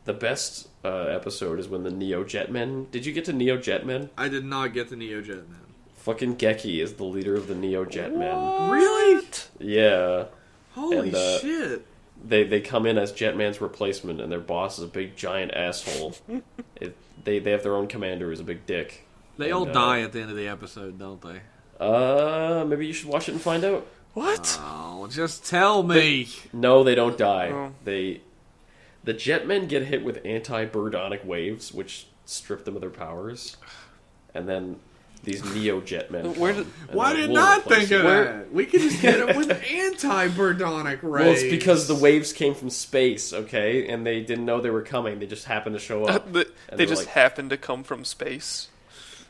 The best episode is when the Neo Jetmen... Did you get to Neo Jetmen? I did not get the Neo Jetman. Fucking Geki is the leader of the Neo Jetmen. Really? Yeah. Holy And, shit. They come in as Jetman's replacement, and their boss is a big giant asshole. They have their own commander who's a big dick. They all die at the end of the episode, don't they? Maybe you should watch it and find out. What? Oh, just tell me. No, they don't die. Oh. The Jetmen get hit with anti-birdonic waves, which strip them of their powers. And then these Neo Jetmen Why did not think of that? We could just hit them with anti-birdonic rays. Well, it's because the waves came from space, okay? And they didn't know they were coming. They just happened to show up. They just happened to come from space.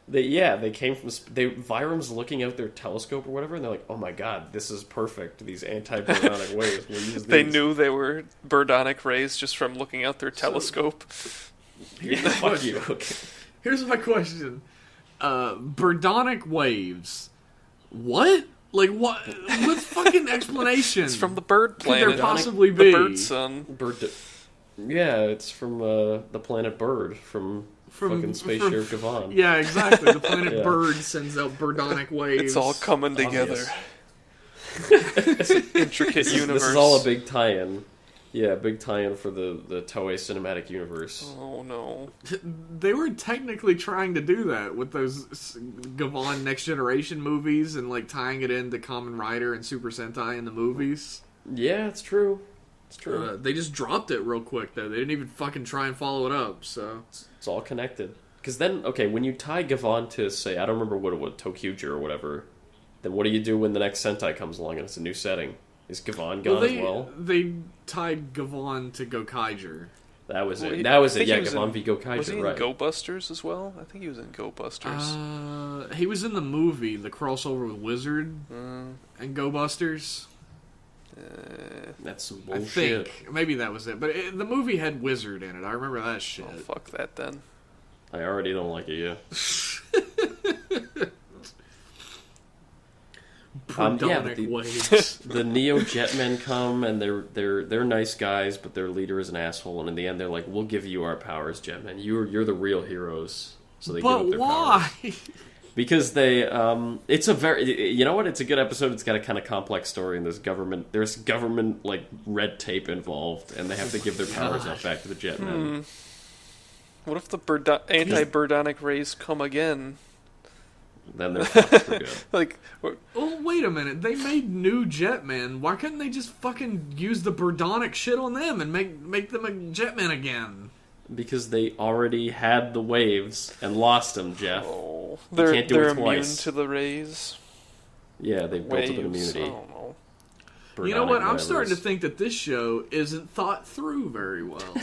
They came from... Virum's looking out their telescope or whatever, and they're like, "Oh my god, this is perfect. These anti-birdonic waves. We'll use these." They knew they were birdonic rays just from looking out their telescope. Yeah, fuck you. Okay. Here's my question. Birdonic waves. What? Like, what fucking explanation? It's from the bird could there planet. possibly be? The bird sun. Yeah, it's from the planet Bird from fucking Space Sheriff Gavon. Yeah, exactly. The planet Yeah. Bird sends out birdonic waves. It's all coming together. Obvious. It's an intricate universe. This is all a big tie-in. Yeah, a big tie-in for the Toei cinematic universe. Oh no. They were technically trying to do that with those Gavon Next Generation movies and like tying it into Kamen Rider and Super Sentai in the movies. Yeah, it's true. It's true. They just dropped it real quick though. They didn't even fucking try and follow it up. So It's all connected. Because then, okay, when you tie Gavon to, say, I don't remember what it was, Tokyuja or whatever, then what do you do when the next Sentai comes along and it's a new setting? Is Gavon gone as well? They tied Gavon to Gokaiger. That was Well, it. he- That was I it. think Yeah, he was Gavon in- v Gokaiger, Was he in right. Go Busters as well? I think he was in Go Busters. He was in the movie, the crossover with Wizard and Go Busters. That's some I bullshit. think maybe that was it, but the movie had Wizard in it. I remember that shit. Oh, fuck that then. I already don't like it, yeah. Birdonic the- waves. The Neo Jetmen come and they're nice guys, but their leader is an asshole. And in the end, they're like, "We'll give you our powers, Jetmen. You're the real heroes." So they give But up their why? powers. Because they, it's a very, you know what? It's a good episode. It's got a kind of complex story, and there's government like red tape involved, and they have to give their powers up back to the Jetmen. What if the anti-birdonic rays come again? Then they're fucked for good. Like, oh, wait a minute. They made new Jetmen. Why couldn't they just fucking use the birdonic shit on them and make them a Jetman again? Because they already had the waves and lost them, Jeff. Oh, they're immune to the rays. Yeah, they built up an immunity. I don't know. You know what? I'm starting to think that this show isn't thought through very well.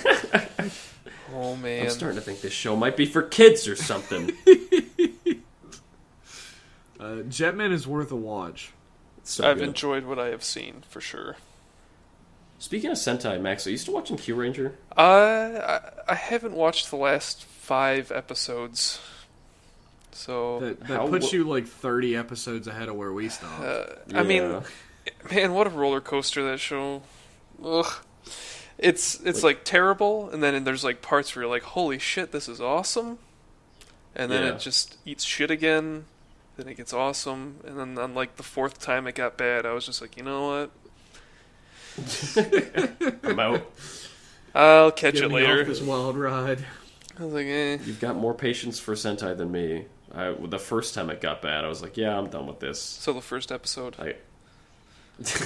Oh, man. I'm starting to think this show might be for kids or something. Jetman is worth a watch. I've enjoyed what I have seen, for sure. Speaking of Sentai, Max, are you still watching Q Ranger? I haven't watched the last 5 episodes. So that puts you like 30 episodes ahead of where we stopped. I mean, man, what a roller coaster that show. Ugh. It's like terrible, and then there's like parts where you're like, holy shit, this is awesome. And then it just eats shit again. Then it gets awesome, and then on like the 4th time it got bad, I was just like, you know what? I'm out. I'll catch Get it me later. off this wild ride. I was like, eh. You've got more patience for Sentai than me. The first time it got bad, I was like, yeah, I'm done with this. So the first episode.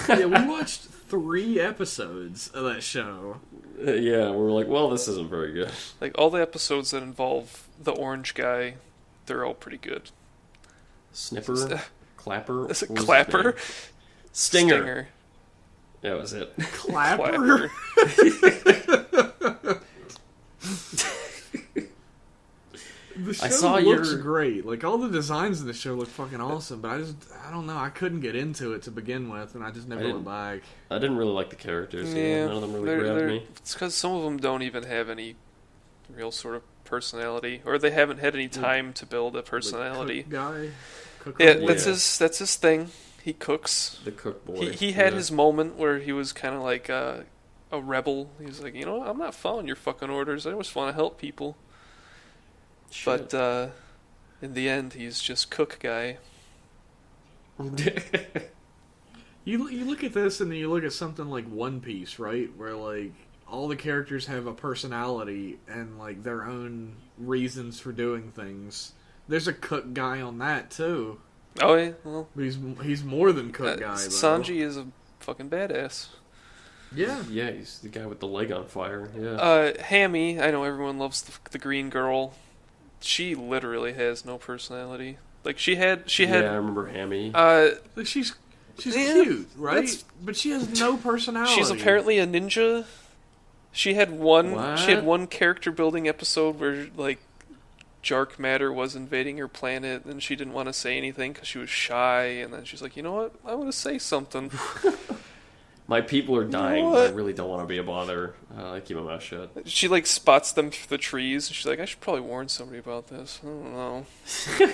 Yeah, we watched 3 episodes of that show. Yeah, we were like, well, this isn't very good. Like, all the episodes that involve the orange guy, they're all pretty good. Snipper? Clapper? Is it Clapper? Stinger. That was it. Clapper? The show looks great. Like, all the designs in the show look fucking awesome, but I don't know, I couldn't get into it to begin with, and I just never went back. I didn't really like the characters. Yeah, none of them really grabbed me. It's because some of them don't even have any real sort of personality, or they haven't had any time to build a personality. Cook yeah, boy. that's his thing. He cooks. The cook boy. He had his moment where he was kind of like a rebel. He was like, you know, I'm not following your fucking orders. I just want to help people. Shit. But in the end, he's just cook guy. You look at this and then you look at something like One Piece, right? Where like all the characters have a personality and like their own reasons for doing things. There's a cook guy on that too. Oh yeah, well, but he's more than cook guy. Sanji is a fucking badass. Yeah, yeah, he's the guy with the leg on fire. Yeah. Hammy, I know everyone loves the green girl. She literally has no personality. Like she had. Yeah, I remember Hammy. Like she's cute, right? But she has no personality. She's apparently a ninja. She had one character building episode where like Jark Matter was invading her planet, and she didn't want to say anything because she was shy. And then she's like, you know what? I want to say something. My people are dying. But I really don't want to be a bother. I keep my mouth shut. She like spots them through the trees. She's like, I should probably warn somebody about this. I don't know.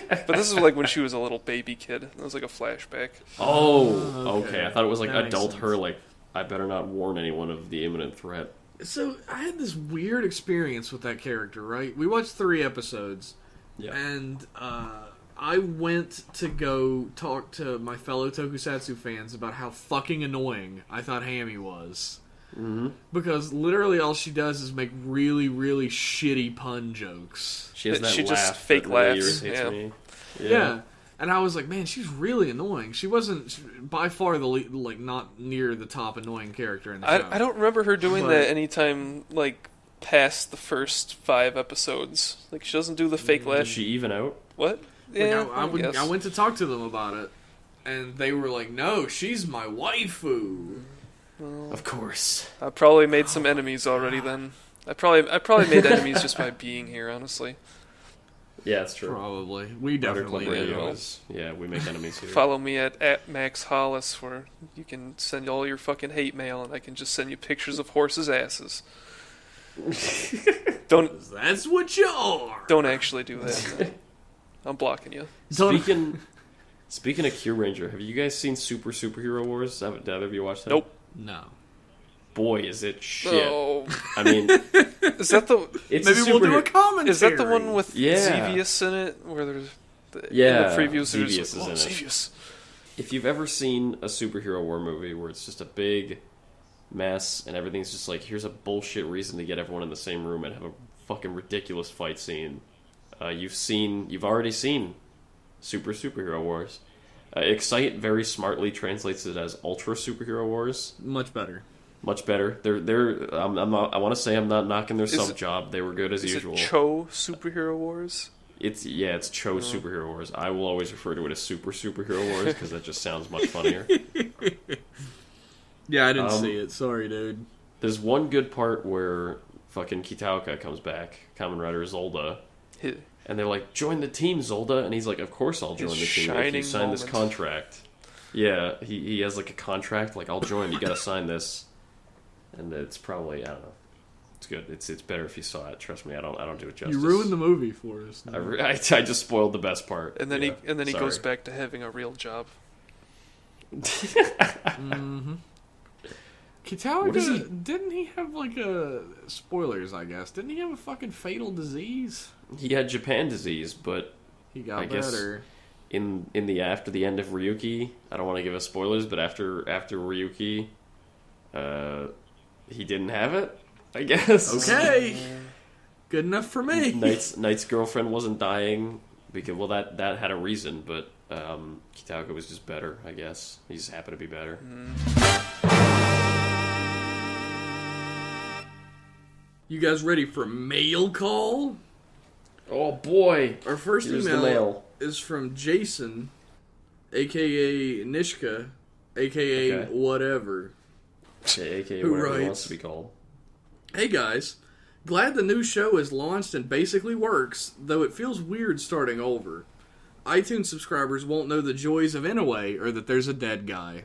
But this is like when she was a little baby kid. It was like a flashback. Oh, okay. I thought it was like adult her. Like, I better not warn anyone of the imminent threat. So I had this weird experience with that character. Right, we watched 3 episodes, and I went to go talk to my fellow Tokusatsu fans about how fucking annoying I thought Hammy was. Mm-hmm. Because literally all she does is make really, really shitty pun jokes. She has that she laugh just fake that really laughs. irritates me. Yeah. And I was like, man, she's really annoying. She wasn't by far not near the top annoying character in the show. I don't remember her doing that anytime like past the first 5 episodes. Like she doesn't do the fake laugh. Does she even out? What? Yeah, I went to talk to them about it, and they were like, "No, she's my waifu." Well, of course. I probably made some enemies already. Then I probably made enemies just by being here. Honestly. Yeah, that's true. Probably. We definitely do. Yeah, we make enemies here. Follow me at Max Hollis, where you can send all your fucking hate mail, and I can just send you pictures of horses' asses. That's what you are. Don't actually do that. I'm blocking you. Speaking of Q Ranger, have you guys seen Superhero Wars? Did either of you watch that? Nope. No. Boy, is it shit. Oh. I mean, is that the? Maybe we'll do a commentary. Is that the one with Xevious in it, where there's Yeah, in the previews, Xevious is is in it. Xevious. If you've ever seen a superhero war movie where it's just a big mess and everything's just like, here's a bullshit reason to get everyone in the same room and have a fucking ridiculous fight scene, you've already seen Superhero Wars. Excite very smartly translates it as Ultra Superhero Wars. Much better. Much better. I'm not. I want to say I'm not knocking their sub job. They were good as usual. It Cho Superhero Wars? It's Cho Superhero Wars. I will always refer to it as Superhero Wars because that just sounds much funnier. Yeah, I didn't see it. Sorry, dude. There's one good part where fucking Kitaoka comes back, Kamen Rider Zolda, and they're like, "Join the team, Zolda," and he's like, "Of course I'll join the team if you sign this contract." Yeah, he has like a contract, like, "I'll join. You got to sign this," and it's probably, I don't know. It's good. It's better if you saw it. Trust me, I don't do it justice. You ruined the movie for us. I just spoiled the best part. And then he goes back to having a real job. Mm-hmm. Kitaoka, didn't he have like a spoilers? I guess didn't he have a fucking fatal disease? He had Japan disease, but he got Guess better. After the end of Ryuki, I don't want to give us spoilers, but after Ryuki, he didn't have it. I guess. Okay. Good enough for me. Knight's girlfriend wasn't dying because that had a reason, but Kitaoka was just better. I guess he just happened to be better. You guys ready for mail call? Oh boy! Our first Here's email is from Jason, aka Nishka, aka whatever. Okay, aka who whatever writes, he wants to be called. Hey guys, glad the new show is launched and basically works, though it feels weird starting over. iTunes subscribers won't know the joys of Inoue or that there's a dead guy.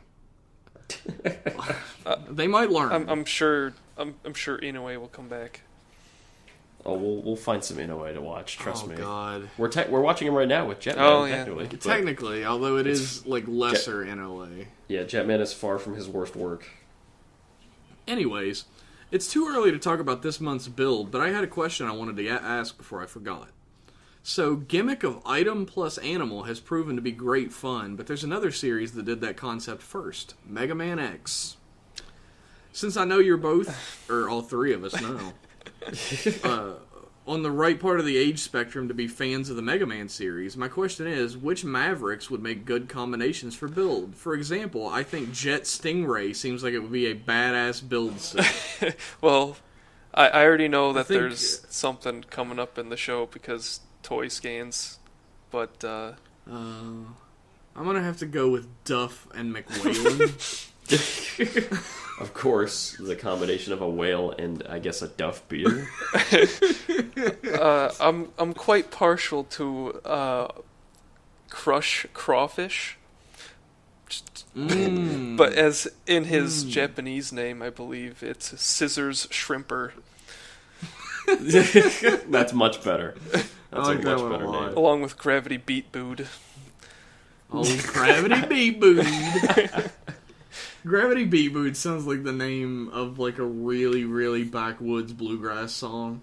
They might learn. I'm sure Inoue will come back. Oh, we'll find some Inoue to watch. Trust me. Oh God, we're watching him right now with Jetman. Oh, yeah. Technically, although it is like lesser Inoue. Yeah, Jetman is far from his worst work. Anyways, it's too early to talk about this month's build, but I had a question I wanted to ask before I forgot. So, gimmick of item plus animal has proven to be great fun, but there's another series that did that concept first, Mega Man X. Since I know you're both, or all three of us know, on the right part of the age spectrum to be fans of the Mega Man series, my question is, which Mavericks would make good combinations for build? For example, I think Jet Stingray seems like it would be a badass build set. Well, I already know that there's something coming up in the show because toy scans, but I'm gonna have to go with Duff and McWhalen. Of course, the combination of a whale and, I guess, a Duff beer. I'm quite partial to Crush Crawfish, but as in his Japanese name, I believe it's Scissors Shrimper. That's much better. That's like a that much one a better lot. name. Along with Gravity Beat Bood. Oh, Gravity Beat Bood. Gravity Beat Bood sounds like the name of like a really, really backwoods bluegrass song.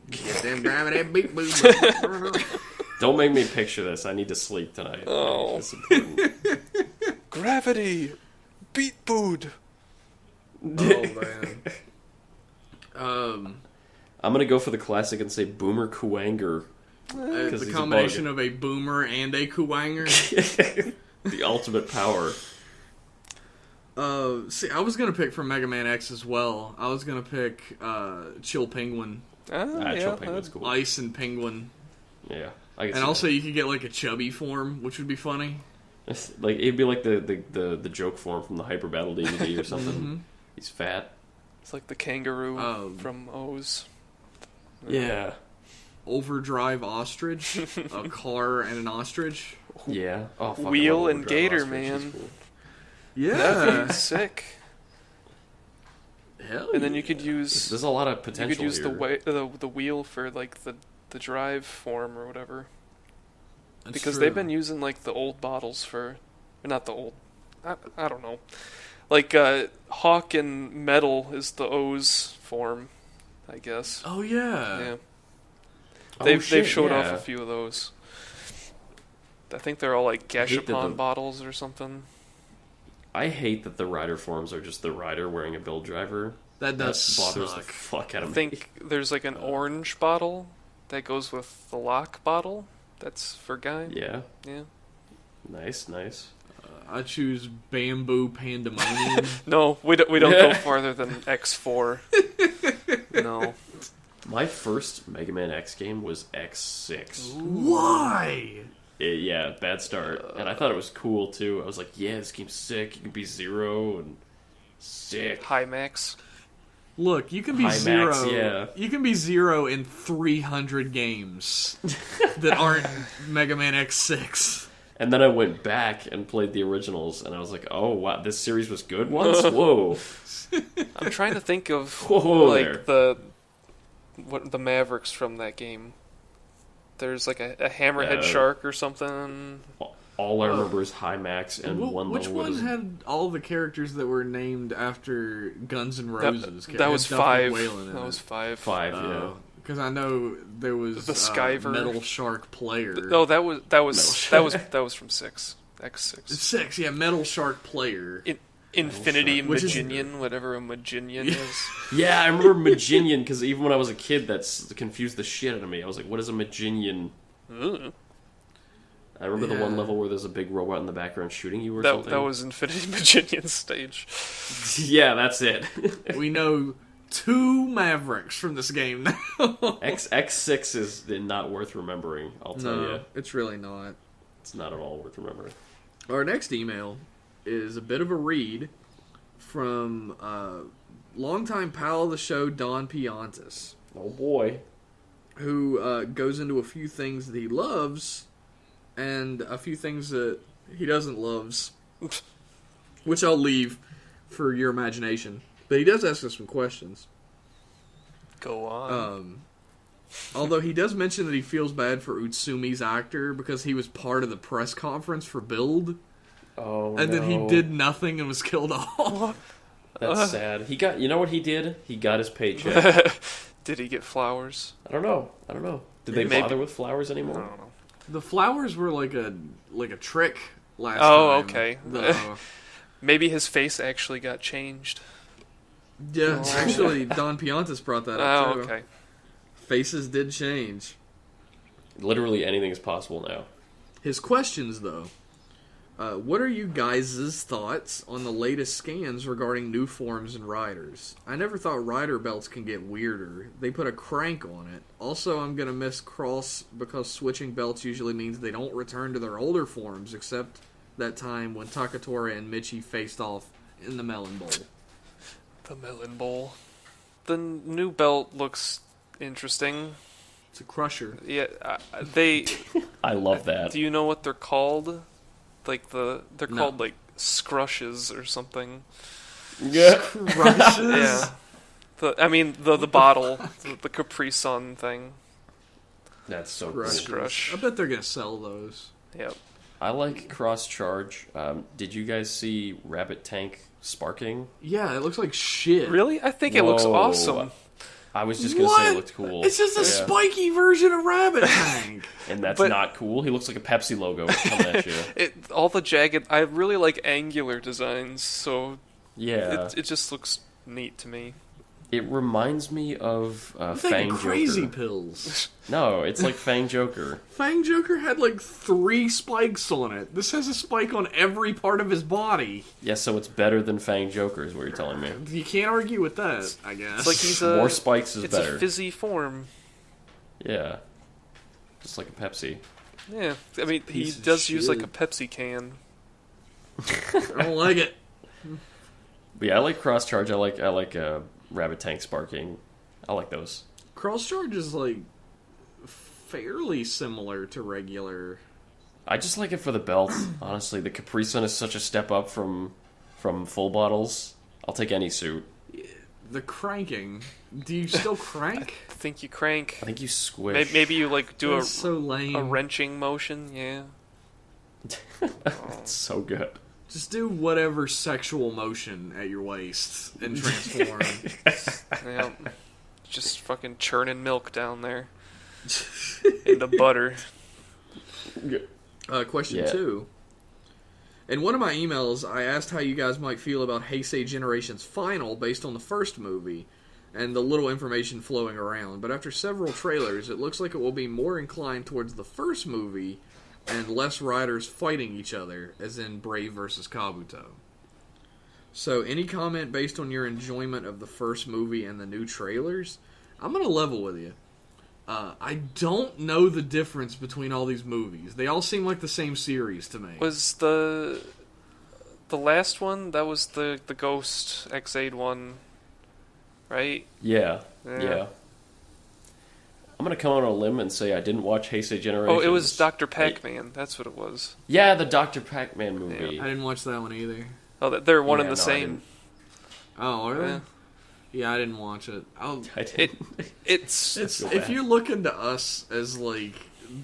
Get them Gravity Beat Bood. Don't make me picture this. I need to sleep tonight. Oh. It's important. Gravity Beat Bood. Oh, man. I'm going to go for the classic and say Boomer Kuwanger. The combination of a boomer and a kuwanger. The ultimate power. See, I was gonna pick from Mega Man X as well. I was gonna pick Chill Penguin, Chill Penguin's cool. Ice and Penguin. Yeah, and also you could get like a chubby form, which would be funny. Like it'd be like the joke form from the Hyper Battle DVD or something. Mm-hmm. He's fat. It's like the kangaroo from O's. Yeah. Overdrive Ostrich, a car and an ostrich. Yeah. Oh, fuck, Wheel and Gator, man. Cool. Yeah, that'd be sick. Hell and then you could use. There's a lot of potential. You could use here. the wheel for like the drive form or whatever. That's because true. they've been using like the old bottles for, not the old. I don't know. Like Hawk and Metal is the O's form, I guess. Oh yeah. Yeah. Oh, They've showed yeah. off a few of those. I think they're all like hate that Gashapon bottles or something. I hate that the rider forms are just the rider wearing a build driver. That does bothers suck. the fuck out of I me. think there's like an orange bottle that goes with the lock bottle. That's for Guy. Yeah. Yeah. Nice. I choose Bamboo Pandemonium. No, we don't go farther than X4. No. My first Mega Man X game was X6. Why? Yeah, bad start. And I thought it was cool, too. I was like, yeah, this game's sick. You can be Zero and sick. High Max. Look, you can be High Zero. Max, yeah. You can be Zero in 300 games that aren't Mega Man X6. And then I went back and played the originals, and I was like, oh, wow, this series was good once? Whoa. I'm trying to think of Whoa like the Mavericks from that game. There's like a hammerhead shark or something. All I remember is High Max and one Which level. one had all the characters that were named after Guns N' Roses? That was Duff 5. McWhalen in That it. was 5. 5, yeah. Because I know there was The Skyver. Metal Shark Player. No, that was from 6. X6. 6, yeah, Metal Shark Player. Infinity Which is- Maginian, whatever a Maginian is. Yeah, I remember Maginian, because even when I was a kid, that's confused the shit out of me. I was like, what is a Maginian? Ooh. I remember the one Yeah. level where there's a big robot in the background shooting you or That something. was Infinity Maginian's stage. Yeah, that's it. We know 2 Mavericks from this game now. X6 is not worth remembering, I'll tell you. It's really not. It's not at all worth remembering. Our next email is a bit of a read from longtime pal of the show, Don Piantis, Oh boy. who goes into a few things that he loves and a few things that he doesn't loves, which I'll leave for your imagination. But he does ask us some questions. Go on. Although he does mention that he feels bad for Utsumi's actor because he was part of the press conference for Build, Oh, and then he did nothing and was killed off. That's sad. He got, you know what he did? He got his paycheck. Did he get flowers? I don't know. Did they Maybe. bother with flowers I anymore? don't know. The flowers were like a trick last Oh, time. okay. The- Maybe his face actually got changed. yeah, actually, Don Piantis brought that up Oh, too. okay. Faces did change. Literally anything is possible now. His questions, though. What are you guys' thoughts on the latest scans regarding new forms and riders? I never thought rider belts can get weirder. They put a crank on it. Also, I'm going to miss Cross because switching belts usually means they don't return to their older forms, except that time when Takatora and Michi faced off in the Melon Bowl. The Melon Bowl. The new belt looks interesting. It's a crusher. Yeah, they. I love that. Do you know what they're called? Like they're No. called like scrushes or something. Yeah. Crushes? Yeah. The bottle, the Capri Sun thing. That's so cool. Crushes. Crush. I bet they're going to sell those. Yep. I like cross charge. Did you guys see Rabbit Tank sparking? Yeah, it looks like shit. Really? I think it looks Whoa. awesome. I was just gonna say it looked cool. It's just a Yeah. spiky version of Rabbit Tank. And that's But- not cool. He looks like a Pepsi logo coming at you. All the jagged. I really like angular designs, so Yeah. it just looks neat to me. It reminds me of I'm Fang thinking crazy Joker. pills. No, it's like Fang Joker. Fang Joker had like 3 spikes on it. This has a spike on every part of his body. Yeah, so it's better than Fang Joker is what you're telling me. You can't argue with that, I guess. It's like he's a More spikes is it's better. a fizzy form. Yeah. Just like a Pepsi. Yeah, I mean he Piece of does use like a shit. Pepsi can. I don't like it. But yeah, I like cross charge. I like Rabbit Tank sparking. I like those. Cross charge is like fairly similar to regular. I just like it for the belt. Honestly, the Capri Sun is such a step up from full bottles. I'll take any suit. The cranking. Do you still crank? I think you crank. I think you squish. Maybe you like do That's so lame. a wrenching motion. Yeah. It's so good. Just do whatever sexual motion at your waist and transform. Yeah. Just fucking churning milk down there into butter. Question 2. In one of my emails, I asked how you guys might feel about Heisei Generation's final based on the first movie and the little information flowing around. But after several trailers, it looks like it will be more inclined towards the first movie and less riders fighting each other, as in Brave versus Kabuto. So, any comment based on your enjoyment of the first movie and the new trailers? I'm going to level with you. I don't know the difference between all these movies. They all seem like the same series to me. Was the last one, that was the Ghost X8 one, right? Yeah. I'm going to come on a limb and say I didn't watch Heisei Generations. Oh, it was Dr. Pac-Man. That's what it was. Yeah, the Dr. Pac-Man movie. I didn't watch that one either. Oh, they're one and the same. Oh, are they? Yeah, I didn't watch it. It's if you're looking to us as like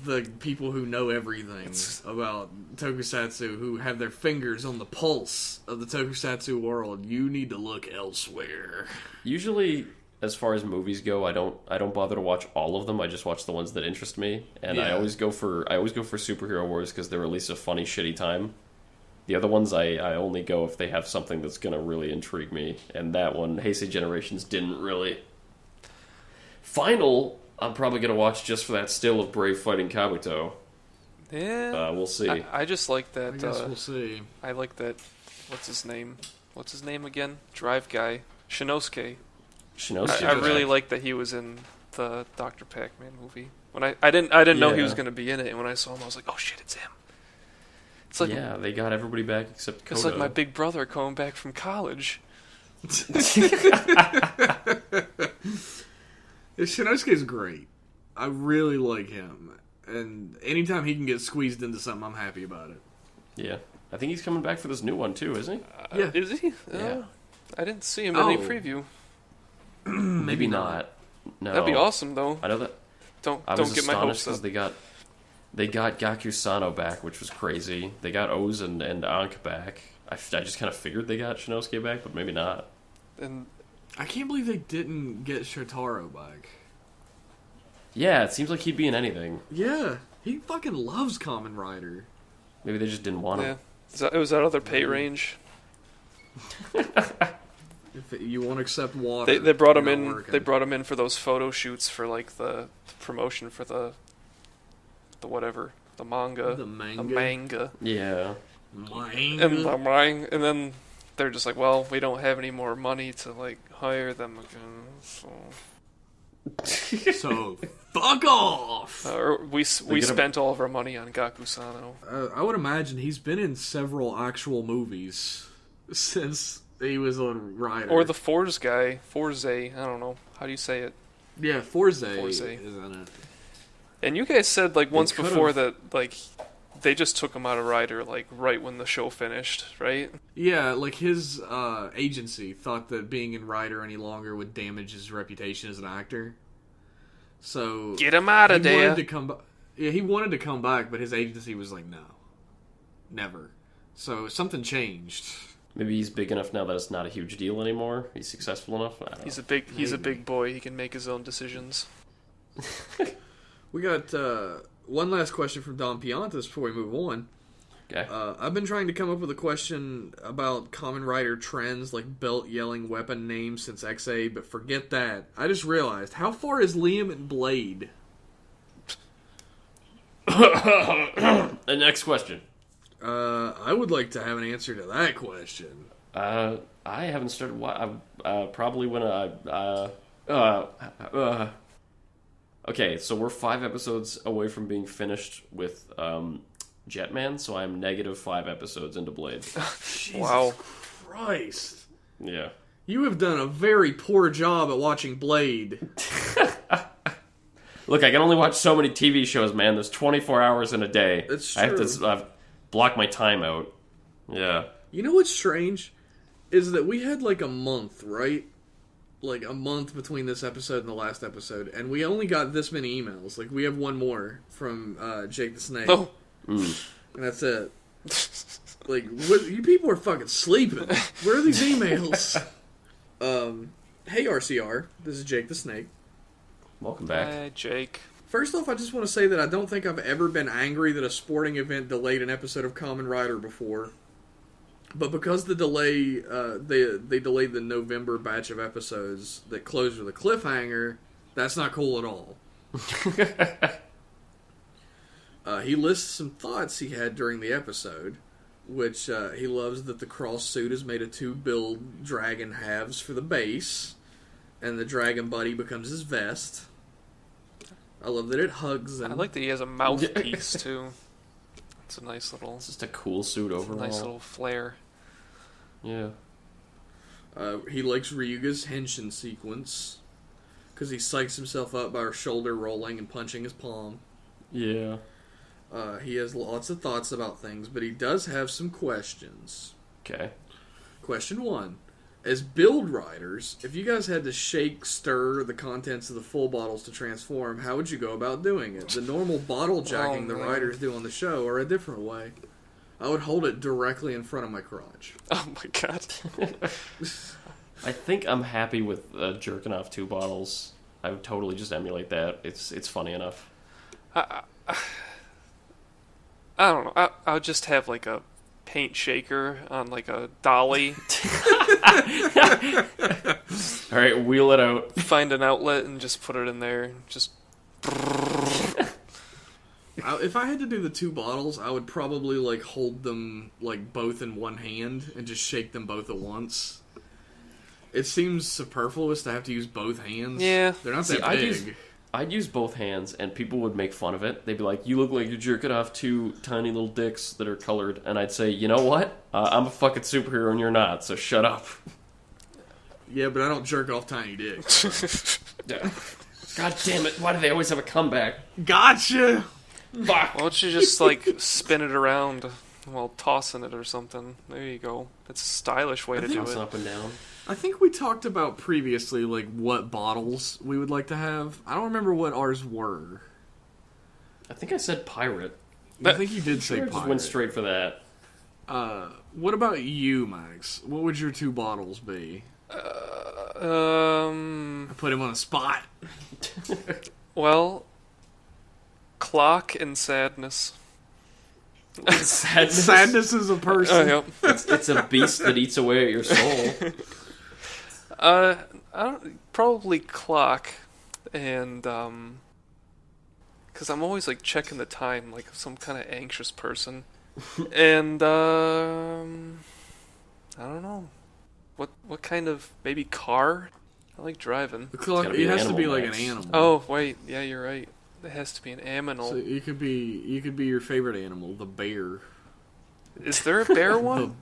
the people who know everything about tokusatsu, who have their fingers on the pulse of the tokusatsu world, you need to look elsewhere. Usually, as far as movies go, I don't bother to watch all of them. I just watch the ones that interest me, and I always go for superhero wars because they're at least a funny, shitty time. The other ones, I only go if they have something that's going to really intrigue me. And that one, Heisei Generations, didn't really. Final, I'm probably going to watch just for that still of Brave fighting Kabuto. Yeah. We'll see. I just like that. I guess we'll see. I like that. What's his name? What's his name again? Drive guy. Shinosuke. I really like that he was in the Dr. Pac-Man movie. When I didn't know he was going to be in it, and when I saw him, I was like, oh shit, it's him. It's like, yeah, they got everybody back except Kodo. It's like my big brother coming back from college. Shinosuke's great. I really like him. And anytime he can get squeezed into something, I'm happy about it. Yeah. I think he's coming back for this new one, too, isn't he? Yeah. Is he? Yeah. I didn't see him in any preview. Maybe not. No. That'd be awesome, though. I know that. Don't get my hopes up. They got Gaku Sano back, which was crazy. They got Oz and Ankh back. I just kind of figured they got Shinosuke back, but maybe not. And I can't believe they didn't get Shotaro back. Yeah, it seems like he'd be in anything. Yeah, he fucking loves Kamen Rider. Maybe they just didn't want him. Yeah. It was that other pay range. If you won't accept water, they brought him in. Working. They brought him in for those photo shoots for like the promotion for the whatever, the manga. The manga. Yeah. Manga. And then they're just like, well, we don't have any more money to like hire them again, so fuck off. We spent all of our money on Gaku Sano. I would imagine he's been in several actual movies since he was on Rider. Or the Forze guy, Forze. I don't know how do you say it. Yeah, Forze is in it. And you guys said like once before that like they just took him out of Rider like right when the show finished, right? Yeah, like his agency thought that being in Rider any longer would damage his reputation as an actor. So get him out of there. He wanted to come back, but his agency was like, no, never. So something changed. Maybe he's big enough now that it's not a huge deal anymore. He's successful enough. I don't know. He's a big boy. He can make his own decisions. We got one last question from Don Piantas before we move on. Okay. I've been trying to come up with a question about Kamen Rider trends like belt yelling weapon names since XA, but forget that. I just realized, how far is Liam and Blade? The next question. I would like to have an answer to that question. I haven't started. Probably when Okay, so we're 5 episodes away from being finished with Jetman, so I'm negative 5 episodes into Blade. Wow. Christ. Yeah. You have done a very poor job at watching Blade. Look, I can only watch so many TV shows, man. There's 24 hours in a day. That's true. I have to block my time out. Yeah. You know what's strange? Is that we had like a month, right? Like a month between this episode and the last episode, and we only got this many emails. Like we have one more from Jake the Snake, and that's it. Like you people are fucking sleeping. Where are these emails? Hey RCR, this is Jake the Snake. Welcome back. Hey Jake. First off, I just want to say that I don't think I've ever been angry that a sporting event delayed an episode of Kamen Rider before. But because the delay, they delayed the November batch of episodes that closed with a cliffhanger, that's not cool at all. He lists some thoughts he had during the episode, which he loves that the cross suit is made of 2 build dragon halves for the base, and the dragon buddy becomes his vest. I love that it hugs him. I like that he has a mouthpiece, too. It's a nice little... It's just a cool suit overall. Nice little flair. Yeah. He likes Ryuga's henshin sequence, because he psychs himself up by her shoulder rolling and punching his palm. Yeah. He has lots of thoughts about things, but he does have some questions. Okay. Question 1. As build riders, if you guys had to stir the contents of the full bottles to transform, how would you go about doing it? The normal bottle jacking the riders do on the show, or a different way? I would hold it directly in front of my crotch. Oh my god. I think I'm happy with jerking off 2 bottles. I would totally just emulate that. It's funny enough. I don't know. I would just have like a paint shaker on like a dolly. Alright, wheel it out. Find an outlet and just put it in there. Just... If I had to do the 2 bottles, I would probably like hold them like both in one hand and just shake them both at once. It seems superfluous to have to use both hands. Yeah. They're not that big. I'd use both hands, and people would make fun of it. They'd be like, you look like you're jerking off 2 tiny little dicks that are colored. And I'd say, you know what? I'm a fucking superhero and you're not, so shut up. Yeah, but I don't jerk off tiny dicks. God damn it, why do they always have a comeback? Gotcha! Fuck! Why don't you just like spin it around while tossing it or something? There you go. That's a stylish way to do it. Up and down. I think we talked about previously, like, what bottles we would like to have. I don't remember what ours were. I think I said pirate. I think you did say I pirate. just went straight for that. What about you, Max? What would your 2 bottles be? I put him on the spot. Well, clock and sadness. Sadness. Sadness is a person. Yep. It's a beast that eats away at your soul. I don't probably clock, and because I'm always like checking the time, like some kind of anxious person, and I don't know what kind of maybe car. I like driving. The clock, It's gotta be it an has to be animal, like Max. an animal. Oh wait, yeah, you're right. It has to be an animal. So you could be your favorite animal, the bear. Is there a bear one?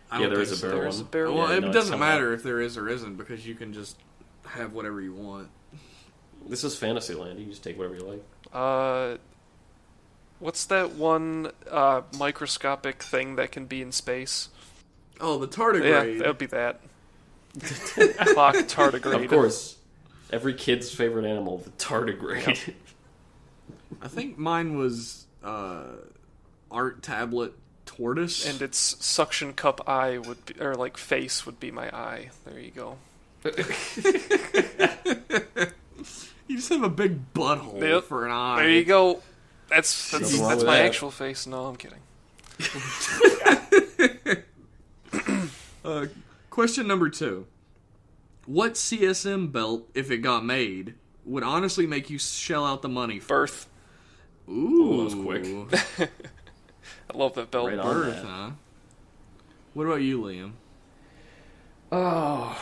I Yeah, don't there think is a so. bear There's one. a bear Well, one. it no, it's doesn't coming matter if there is or isn't, because you can just have whatever you want. This is Fantasyland. You can just take whatever you like. What's that one microscopic thing that can be in space? Oh, the tardigrade. Yeah, that would be that. Clock tardigrade. Of course. Every kid's favorite animal, the tardigrade. Yep. I think mine was art tablet tortoise. And its suction cup eye would be, or like face would be my eye. There you go. You just have a big butthole Yep. for an eye. There you go. That's Nothing wrong that's with my that. actual face. No, I'm kidding. Question number 2. What CSM belt, if it got made, would honestly make you shell out the money for? Birth. Ooh, that was quick. I love that belt. Right on. Birth, that. huh? What about you, Liam? Oh.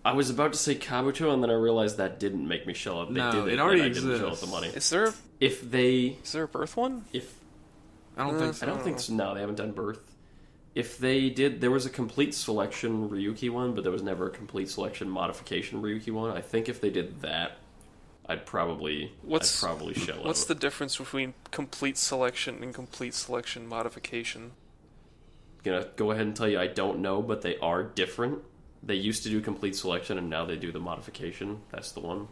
I was about to say Kabuto, and then I realized that didn't make me shell out. They No, did it already and I didn't shell out exists. the money. Is there If they... a birth one? If I don't think so. I don't think so. No, they haven't done birth. If they did, there was a complete selection Ryuki one, but there was never a complete selection modification Ryuki one. I think if they did that, I'd probably shell out. What's the difference between complete selection and complete selection modification? Gonna go ahead and tell you I don't know, but they are different. They used to do complete selection, and now they do the modification. That's the one.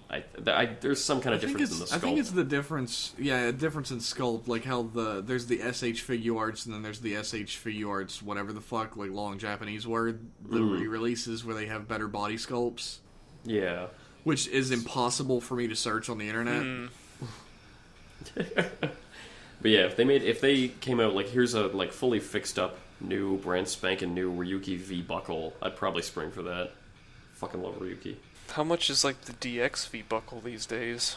There's some kind of difference in the sculpt. I think it's the difference. Yeah, a difference in sculpt, like how there's the SH Figuarts and then there's the SH Figuarts, whatever the fuck, like long Japanese word, the re-releases where they have better body sculpts. Yeah. which is impossible for me to search on the internet. But yeah, if they came out like here's a like fully fixed up new brand spanking new Ryuki V buckle, I'd probably spring for that. Fucking love Ryuki. How much is like the DX V buckle these days?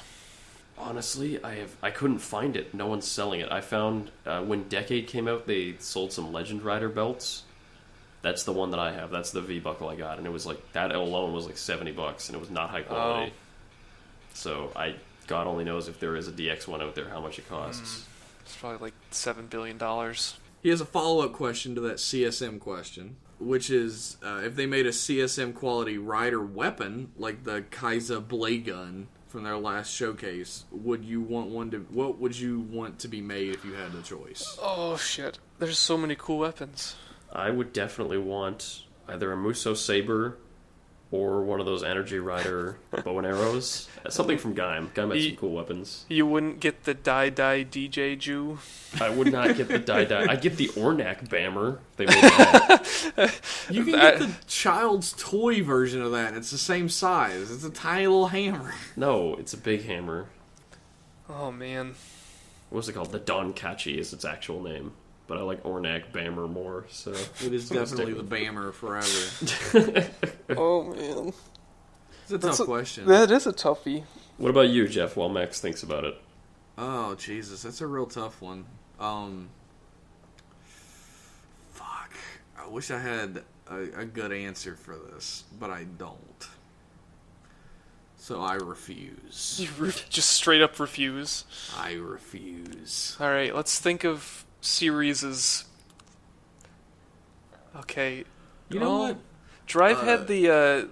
Honestly, I couldn't find it. No one's selling it. I found when Decade came out, they sold some Legend Rider belts. That's the one that I have. That's the V buckle I got, and it was like that alone was like $70, and it was not high quality. So God only knows if there is a DX one out there how much it costs. It's probably like $7 billion. He has a follow-up question to that CSM question, which is if they made a CSM quality rider weapon like the Kaiser blade gun from their last showcase, what would you want to be made if you had the choice? Oh shit! There's so many cool weapons. I would definitely want either a Muso Saber or one of those Energy Rider bow and arrows. Something from Gaim. Gaim had some cool weapons. You wouldn't get the Die DJ Jew? I would not get the Die. I'd get the Ornak Bammer. They made that. You can get the child's toy version of that. It's the same size. It's a tiny little hammer. No, it's a big hammer. Oh, man. What's it called? The Donkachi is its actual name. But I like Ornak Bammer more, so... It is definitely the Bammer forever. Oh, man. It's a tough question. That is a toughie. What about you, Jeff, while Max thinks about it? Oh, Jesus. That's a real tough one. Fuck. I wish I had a good answer for this, but I don't. So I refuse. You just straight up refuse? I refuse. Alright, let's think of series. Okay. You know what? Drive had the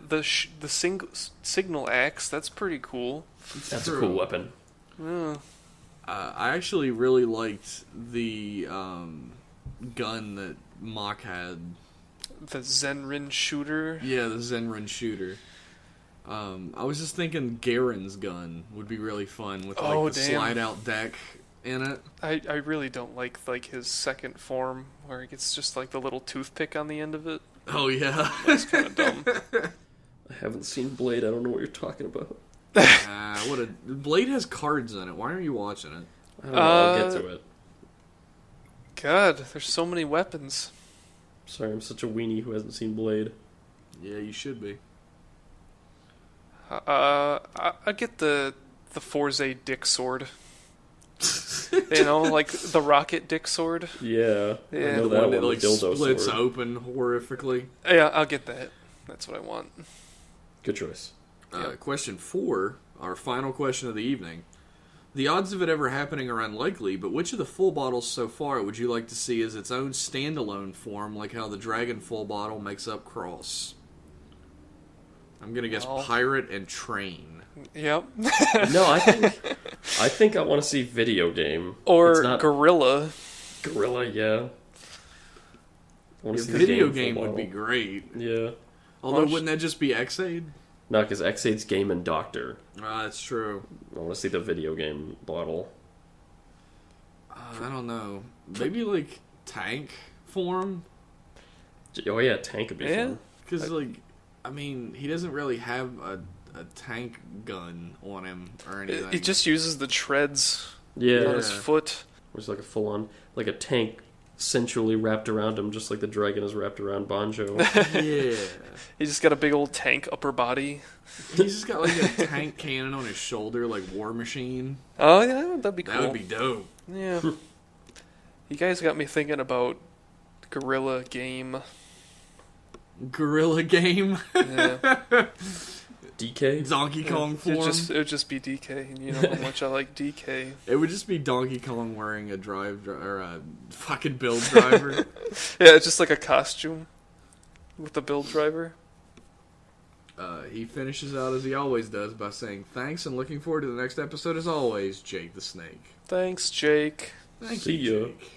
signal axe. That's pretty cool. That's a cool weapon. I actually really liked the gun that Mach had. The Zenrin shooter? Yeah, the Zenrin shooter. I was just thinking Garen's gun would be really fun with the slide-out deck in it. I really don't like his second form where it gets just like the little toothpick on the end of it. Oh yeah, that's kind of dumb. I haven't seen Blade. I don't know what you're talking about. Blade has cards in it. Why aren't you watching it? I don't know. I'll get to it. God, there's so many weapons. Sorry, I'm such a weenie who hasn't seen Blade. Yeah, you should be. I get the Forze dick sword. You know, like the rocket dick sword. Yeah. I know the one that like splits open horrifically. Yeah, I'll get that. That's what I want. Good choice. Question 4, our final question of the evening. The odds of it ever happening are unlikely, but which of the full bottles so far would you like to see as its own standalone form, like how the Dragon full bottle makes up Cross? I'm gonna guess Pirate and Train. Yep. No, I think I want to see Video Game. Or Gorilla. Gorilla, yeah. Video Game would be great. Yeah. Although, wouldn't that just be Xaid? No, because Xaid's Game and Doctor. That's true. I want to see the Video Game bottle. I don't know. Maybe, like, Tank form? Oh, yeah, Tank would be fun. Because, he doesn't really have a tank gun on him or anything. He just uses the treads on his foot. It's like a full-on, like a tank sensually wrapped around him, just like the dragon is wrapped around Banjo. Yeah. He's just got a big old tank upper body. He's just got like a tank cannon on his shoulder, like War Machine. Oh, yeah, that'd be cool. That would be dope. Yeah. You guys got me thinking about Gorilla Game. Gorilla Game? Yeah. DK? Donkey Kong form? It would just be DK. You know how much I like DK. It would just be Donkey Kong wearing a fucking build driver. Yeah, it's just like a costume with the build driver. He finishes out as he always does by saying, "Thanks and looking forward to the next episode as always, Jake the Snake." Thanks, Jake. Thank you, Jake.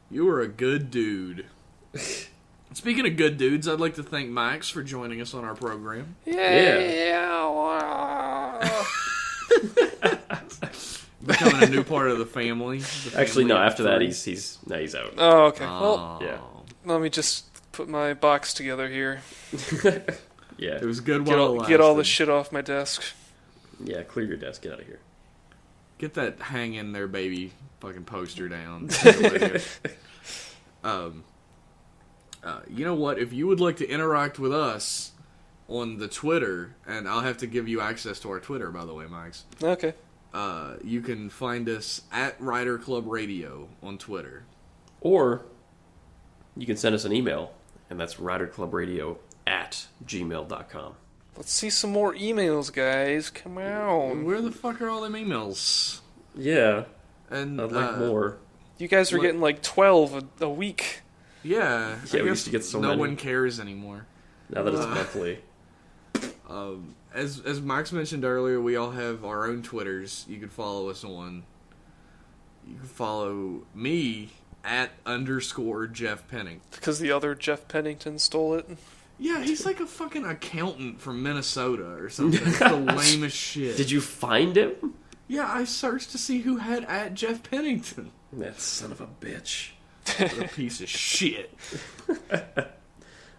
You are a good dude. Speaking of good dudes, I'd like to thank Max for joining us on our program. Becoming a new part of the family. Actually, no. After that, he's out. Oh, okay. Well, yeah. Let me just put my box together here. Yeah, it was good. Get all the shit off my desk. Yeah, clear your desk. Get out of here. Get that hang in there, baby fucking poster down. You know what? If you would like to interact with us on the Twitter, and I'll have to give you access to our Twitter, by the way, Max. Okay. You can find us at Rider Club Radio on Twitter. Or you can send us an email, and that's riderclubradio@gmail.com. Let's see some more emails, guys. Come on. Where the fuck are all them emails? Yeah, And I'd like more. You guys are getting like 12 a week. Yeah, Yeah, I we guess used to get so no many. one cares anymore. Now that it's monthly. As Max mentioned earlier, we all have our own Twitters. You can follow us on. You can follow me at _ Jeff Pennington. Because the other Jeff Pennington stole it. Yeah, he's like a fucking accountant from Minnesota or something. It's the lamest shit. Did you find him? Yeah, I searched to see who had at Jeff Pennington. That son of a bitch. What a piece of shit.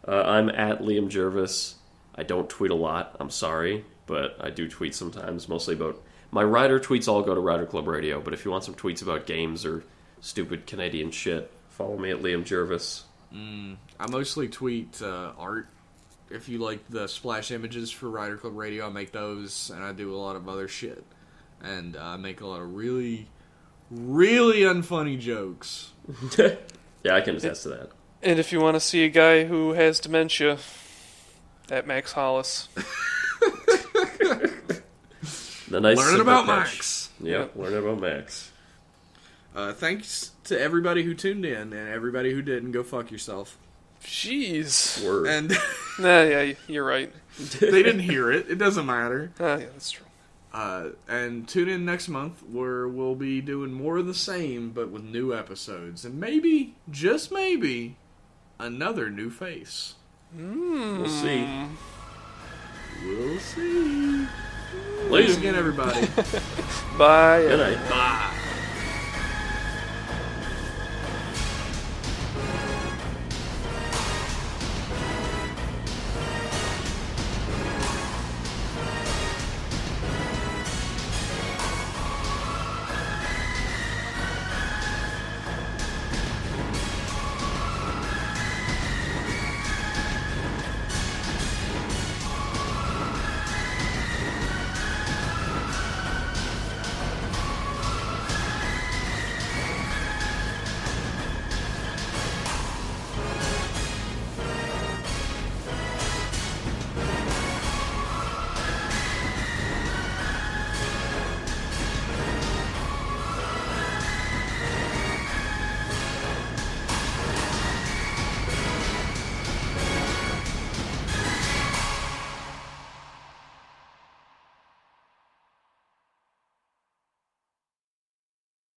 I'm at Liam Jervis. I don't tweet a lot, I'm sorry, but I do tweet sometimes, mostly about... My Rider tweets all go to Rider Club Radio, but if you want some tweets about games or stupid Canadian shit, follow me at Liam Jervis. I mostly tweet art. If you like the splash images for Rider Club Radio, I make those, and I do a lot of other shit. And I make a lot of really, really unfunny jokes. Yeah, I can attest to that. And if you want to see a guy who has dementia, at Max Hollis. The nice Learning about pitch. Max. Yep, learning about Max. Thanks to everybody who tuned in, and everybody who didn't. Go fuck yourself. Jeez. Word. And Nah, yeah, you're right. they didn't hear it. It doesn't matter. Yeah, that's true. And tune in next month where we'll be doing more of the same, but with new episodes. And maybe, just maybe, another new face. We'll see. We'll see. Later. Thanks again, everybody. Bye. Good night. Bye.